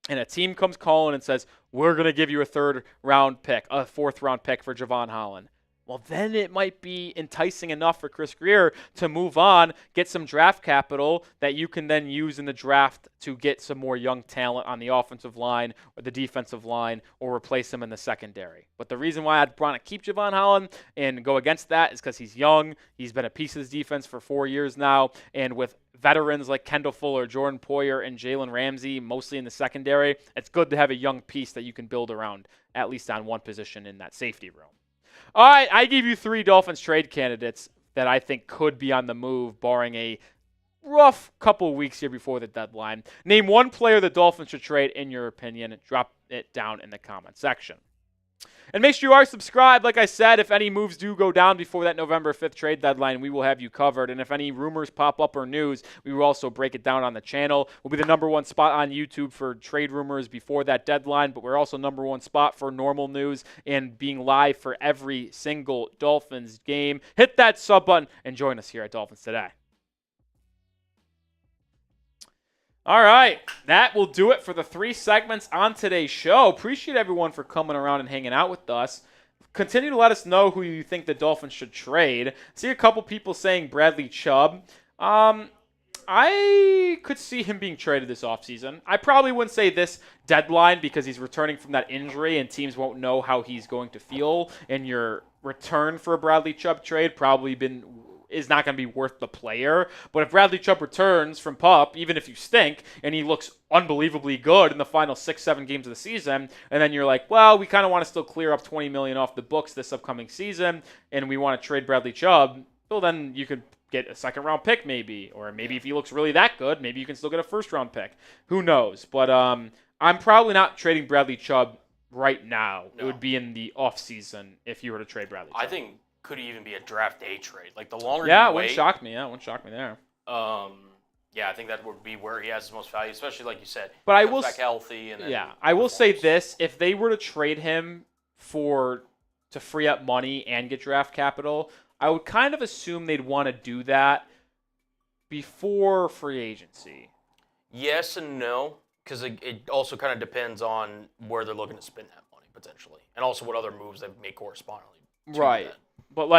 Speaker 1: and a team comes calling and says, we're going to give you a fourth round pick for Javon Holland, well, then it might be enticing enough for Chris Grier to move on, get some draft capital that you can then use in the draft to get some more young talent on the offensive line or the defensive line or replace them in the secondary. But the reason why I'd want to keep Javon Holland and go against that is because he's young. He's been a piece of this defense for 4 years now. And with veterans like Kendall Fuller, Jordan Poyer, and Jalen Ramsey, mostly in the secondary, it's good to have a young piece that you can build around, at least on one position in that safety room. All right, I give you 3 Dolphins trade candidates that I think could be on the move, barring a rough couple of weeks here before the deadline. Name one player the Dolphins should trade in your opinion. Drop it down in the comment section. And make sure you are subscribed. Like I said, if any moves do go down before that November 5th trade deadline, we will have you covered. And if any rumors pop up or news, we will also break it down on the channel. We'll be the #1 spot on YouTube for trade rumors before that deadline, but we're also #1 spot for normal news and being live for every single Dolphins game. Hit that sub button and join us here at Dolphins Today. All right, that will do it for the 3 segments on today's show. Appreciate everyone for coming around and hanging out with us. Continue to let us know who you think the Dolphins should trade. See a couple people saying Bradley Chubb. I could see him being traded this offseason. I probably wouldn't say this deadline because he's returning from that injury and teams won't know how he's going to feel. And your return for a Bradley Chubb trade is not going to be worth the player. But if Bradley Chubb returns from PUP, even if you stink, and he looks unbelievably good in the final 6-7 games of the season, and then you're like, well, we kind of want to still clear up $20 million off the books this upcoming season, and we want to trade Bradley Chubb, well, then you could get a second-round pick maybe, or maybe if he looks really that good, maybe you can still get a first-round pick. Who knows? But I'm probably not trading Bradley Chubb right now. No. It would be in the offseason if you were to trade Bradley Chubb.
Speaker 2: I think could even be a draft day trade. Like the longer
Speaker 1: you wait. It wouldn't shock me. Yeah, it wouldn't shock me there.
Speaker 2: Yeah, I think that would be where he has his most value, especially like you said.
Speaker 1: But I will
Speaker 2: back healthy and then
Speaker 1: I will say this: if they were to trade him to free up money and get draft capital, I would kind of assume they'd want to do that before free agency.
Speaker 2: Yes and no, because it also kind of depends on where they're looking to spend that money potentially, and also what other moves they've made correspondingly.
Speaker 1: Right. But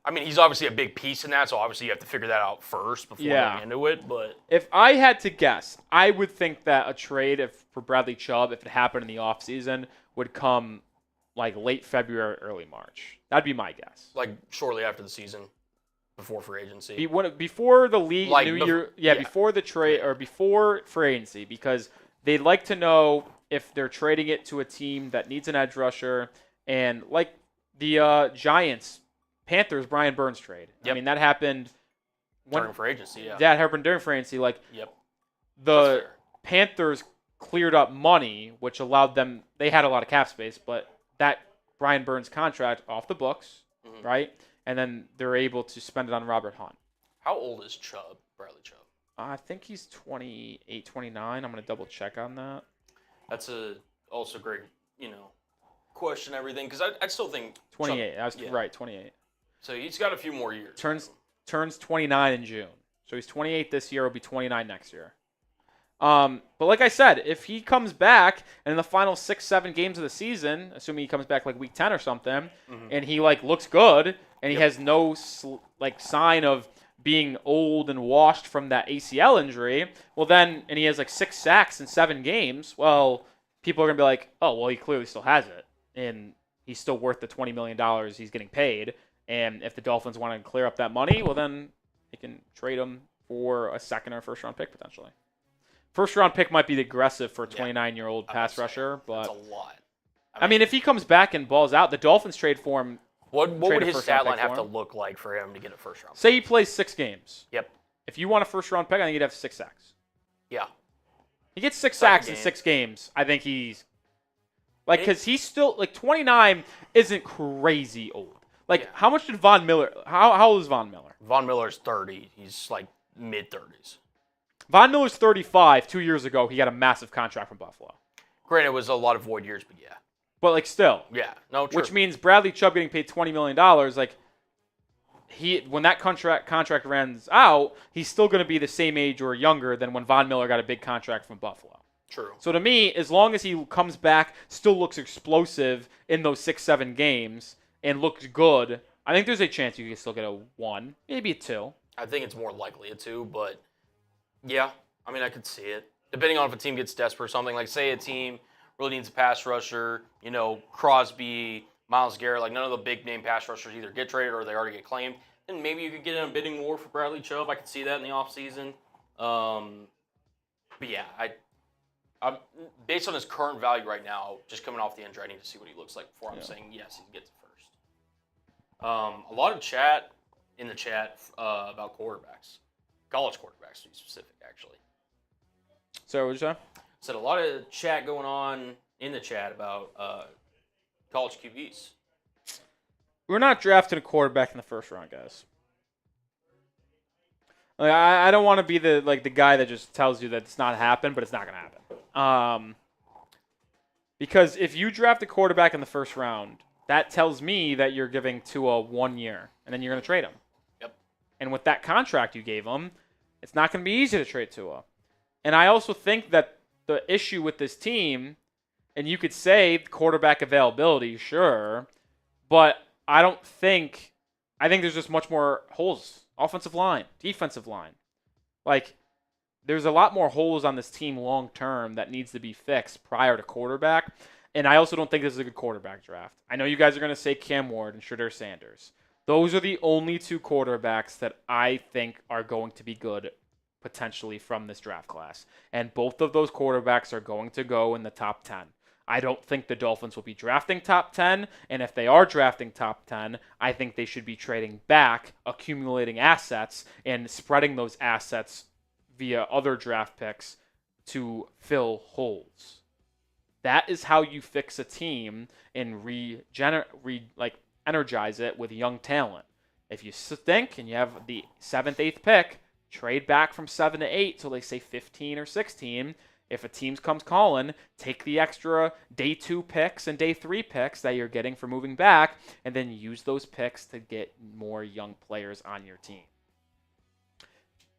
Speaker 2: I mean, he's obviously a big piece in that, so obviously you have to figure that out first before getting into it. But
Speaker 1: if I had to guess, I would think that a trade for Bradley Chubb, if it happened in the offseason, would come like late February, early March. That'd be my guess.
Speaker 2: Like shortly after the season, before free agency.
Speaker 1: Before the league before the trade or before free agency, because they'd like to know if they're trading it to a team that needs an edge rusher, and like the Giants. Panthers, Brian Burns trade. Yep. I mean, that happened
Speaker 2: during free agency, yeah.
Speaker 1: That happened during free agency. The Panthers cleared up money, which allowed them, they had a lot of cap space, but that Brian Burns contract off the books, right? And then they're able to spend it on Robert Hunt.
Speaker 2: How old is Bradley Chubb?
Speaker 1: I think he's 28, 29. I'm going to double check on that.
Speaker 2: That's also great, question everything because I still think
Speaker 1: 28. I was right, 28.
Speaker 2: So he's got a few more years.
Speaker 1: Turns 29 in June. So he's 28 this year. He'll be 29 next year. But like I said, if he comes back and in the final 6-7 games of the season, assuming he comes back like week 10 or something, and he like looks good and he has no sign of being old and washed from that ACL injury, well then, and he has like 6 sacks in 7 games, well, people are gonna be like, oh, well, he clearly still has it, and he's still worth the $20 million he's getting paid. And if the Dolphins want to clear up that money, well then they can trade him for a second or first round pick potentially. First round pick might be aggressive for a 29-year-old pass rusher, but
Speaker 2: that's a lot.
Speaker 1: I mean, if he comes back and balls out, the Dolphins trade for him.
Speaker 2: What would his stat line have to look like for him to get a first round pick?
Speaker 1: Say he plays 6 games.
Speaker 2: Yep.
Speaker 1: If you want a first round pick, I think he'd have 6 sacks.
Speaker 2: Yeah.
Speaker 1: He gets 6 sacks in 6 games. I think he's like, because he's still like 29 isn't crazy old. Like, how much did Von Miller? How old is Von Miller?
Speaker 2: Von Miller's 30. He's like mid-30s.
Speaker 1: Von Miller's 35. 2 years ago, he got a massive contract from Buffalo.
Speaker 2: Granted, it was a lot of void years, but yeah.
Speaker 1: But like still.
Speaker 2: Yeah. No, true.
Speaker 1: Which means Bradley Chubb getting paid $20 million, like when that contract runs out, he's still going to be the same age or younger than when Von Miller got a big contract from Buffalo.
Speaker 2: True.
Speaker 1: So to me, as long as he comes back, still looks explosive in those 6-7 games and looks good, I think there's a chance you can still get a 1, maybe a 2.
Speaker 2: I think it's more likely a 2, but yeah, I mean, I could see it. Depending on if a team gets desperate or something, like say a team really needs a pass rusher, Crosby, Myles Garrett, like none of the big name pass rushers either get traded or they already get claimed, then maybe you could get in a bidding war for Bradley Chubb. I could see that in the offseason. But yeah, I'm based on his current value right now, just coming off the injury, I need to see what he looks like before I'm saying yes, he gets it first. A lot of chat in the chat about quarterbacks, college quarterbacks to be specific, actually.
Speaker 1: So what did you say?
Speaker 3: Said a lot of chat going on in the chat about college QBs.
Speaker 1: We're not drafting a quarterback in the first round, guys. Like, I don't want to be the guy that just tells you that it's not happened, but it's not going to happen. Because if you draft a quarterback in the first round, that tells me that you're giving Tua 1 year, and then you're going to trade him.
Speaker 2: Yep.
Speaker 1: And with that contract you gave him, it's not going to be easy to trade Tua. And I also think that the issue with this team, and you could say quarterback availability, sure, but I think there's just much more holes. Offensive line, defensive line. Like, there's a lot more holes on this team long term that needs to be fixed prior to quarterback. And I also don't think this is a good quarterback draft. I know you guys are going to say Cam Ward and Shedeur Sanders. Those are the only 2 quarterbacks that I think are going to be good potentially from this draft class. And both of those quarterbacks are going to go in the top 10. I don't think the Dolphins will be drafting top 10, and if they are drafting top 10, I think they should be trading back, accumulating assets, and spreading those assets via other draft picks to fill holes. That is how you fix a team and energize it with young talent. If you think and you have the 7th, 8th pick, trade back from 7 to 8 till they say 15 or 16. If a team comes calling, take the extra day 2 picks and day 3 picks that you're getting for moving back, and then use those picks to get more young players on your team.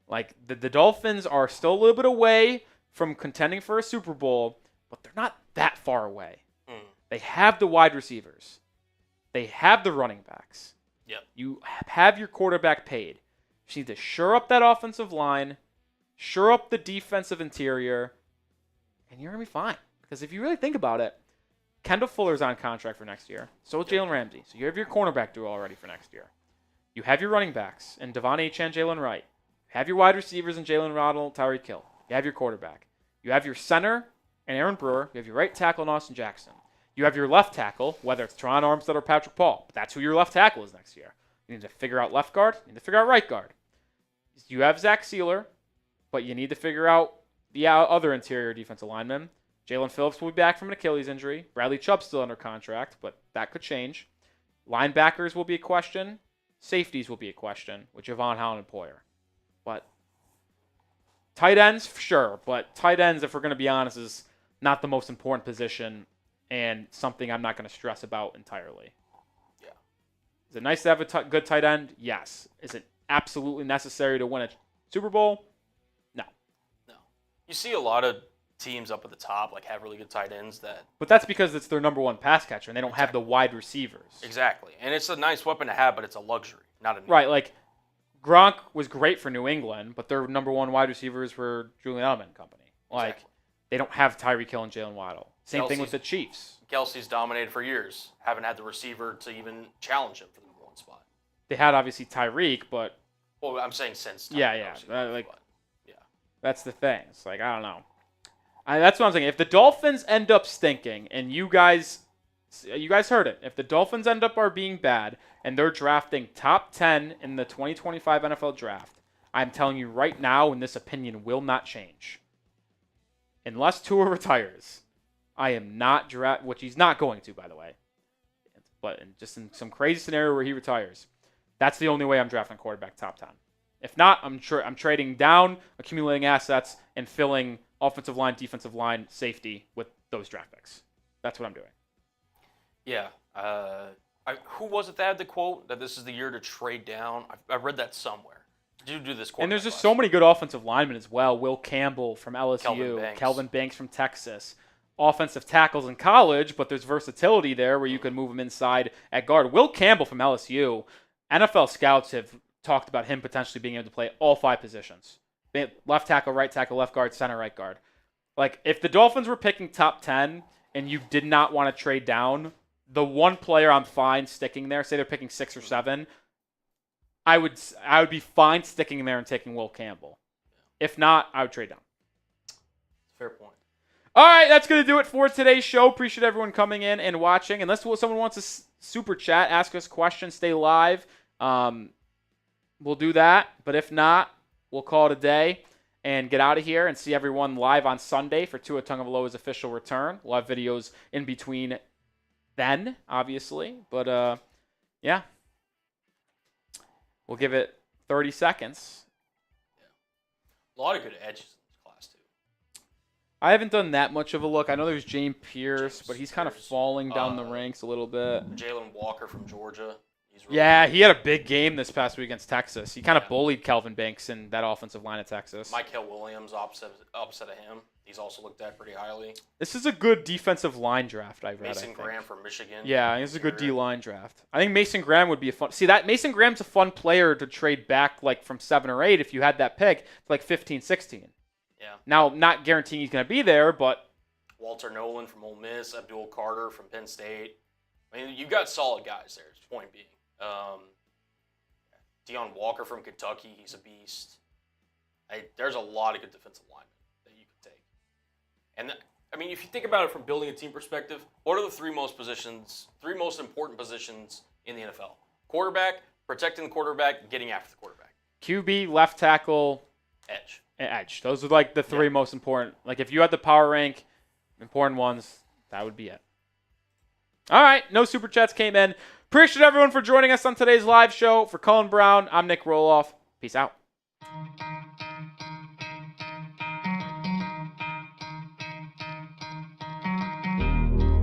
Speaker 1: Like, the Dolphins are still a little bit away from contending for a Super Bowl, but they're not that far away. They have the wide receivers. They have the running backs.
Speaker 2: Yep.
Speaker 1: You have your quarterback paid. You just need to shore up that offensive line, shore up the defensive interior, and you're going to be fine. Because if you really think about it, Kendall Fuller's on contract for next year. So is Jalen Ramsey. So you have your cornerback duo already for next year. You have your running backs in Devon Achane, Jalen Wright. You have your wide receivers in Jalen Waddle, Tyreek Hill. You have your quarterback. You have your center and Aaron Brewer. You have your right tackle in Austin Jackson. You have your left tackle, whether it's Teron Armstead or Patrick Paul. But that's who your left tackle is next year. You need to figure out left guard. You need to figure out right guard. You have Zach Sealer, but you need to figure out the other interior defensive linemen. Jalen Phillips will be back from an Achilles injury. Bradley Chubb's still under contract, but that could change. Linebackers will be a question. Safeties will be a question with Javon Holland and Poyer. But tight ends, sure. But tight ends, if we're going to be honest, is not the most important position and something I'm not going to stress about entirely.
Speaker 2: Yeah.
Speaker 1: Is it nice to have a good tight end? Yes. Is it absolutely necessary to win a Super Bowl? No.
Speaker 2: No. You see a lot of teams up at the top like have really good tight ends that.
Speaker 1: But that's because it's their number one pass catcher, and they don't have the wide receivers.
Speaker 2: Exactly. And it's a nice weapon to have, but it's a luxury, not a need.
Speaker 1: Right, like Gronk was great for New England, but their number one wide receivers were Julian Edelman and company. Like, they don't have Tyreek Hill and Jalen Waddle. Same thing with the Chiefs.
Speaker 2: Kelsey's dominated for years. Haven't had the receiver to even challenge him for the number one spot.
Speaker 1: They had, obviously, Tyreek, but...
Speaker 2: Well, I'm saying since.
Speaker 1: Yeah. That's the thing. It's like, I don't know. That's what I'm saying. If the Dolphins end up stinking, and you guys heard it, if the Dolphins end up being bad, and they're drafting top 10 in the 2025 NFL Draft, I'm telling you right now, and this opinion will not change. Unless Tua retires, I am not which he's not going to, by the way. But just in some crazy scenario where he retires, that's the only way I'm drafting quarterback top 10. If not, I'm trading down, accumulating assets, and filling offensive line, defensive line, safety with those draft picks. That's what I'm doing.
Speaker 2: Yeah. Who was it that had the quote that this is the year to trade down? I read that somewhere. Do this.
Speaker 1: And there's just so many good offensive linemen as well. Will Campbell from LSU, Kelvin Banks from Texas. Offensive tackles in college, but there's versatility there where you can move them inside at guard. Will Campbell from LSU, NFL scouts have talked about him potentially being able to play all 5 positions. Left tackle, right tackle, left guard, center, right guard. Like, if the Dolphins were picking top 10 and you did not want to trade down, the one player I'm fine sticking there, say they're picking 6 or 7, I would be fine sticking there and taking Will Campbell. If not, I would trade down.
Speaker 2: Fair point.
Speaker 1: All right, that's going to do it for today's show. Appreciate everyone coming in and watching. Unless someone wants to super chat, ask us questions, stay live, we'll do that. But if not, we'll call it a day and get out of here and see everyone live on Sunday for Tua Tagovailoa's official return. We'll have videos in between then, obviously. But, yeah. We'll give it 30 seconds.
Speaker 2: Yeah. A lot of good edges in this class, too.
Speaker 1: I haven't done that much of a look. I know there's James Pierce, but he's kind of falling down the ranks a little bit.
Speaker 2: Jalen Walker from Georgia.
Speaker 1: He had a big game this past week against Texas. He kind of bullied Kelvin Banks in that offensive line of Texas.
Speaker 2: Michael Williams, opposite of him. He's also looked at pretty highly.
Speaker 1: This is a good defensive line draft, I've read.
Speaker 2: Mason Graham from Michigan.
Speaker 1: Yeah, this is a good D-line draft. I think Mason Graham would be a fun... See, that Mason Graham's a fun player to trade back like from 7 or 8 if you had that pick to like 15, 16.
Speaker 2: Yeah.
Speaker 1: Now, not guaranteeing he's going to be there, but...
Speaker 2: Walter Nolan from Ole Miss, Abdul Carter from Penn State. I mean, you've got solid guys there, point being. Deion Walker from Kentucky, he's a beast. There's a lot of good defensive linemen that you could take. And I mean, if you think about it from building a team perspective, what are the 3 most important positions in the NFL? Quarterback, protecting the quarterback, getting after the quarterback.
Speaker 1: QB, left tackle, edge. Those are like the 3 most important. Like if you had the power rank, important ones, that would be it. All right, no super chats came in. Appreciate everyone for joining us on today's live show. For Cullen Brown, I'm Nic Rohloff. Peace out.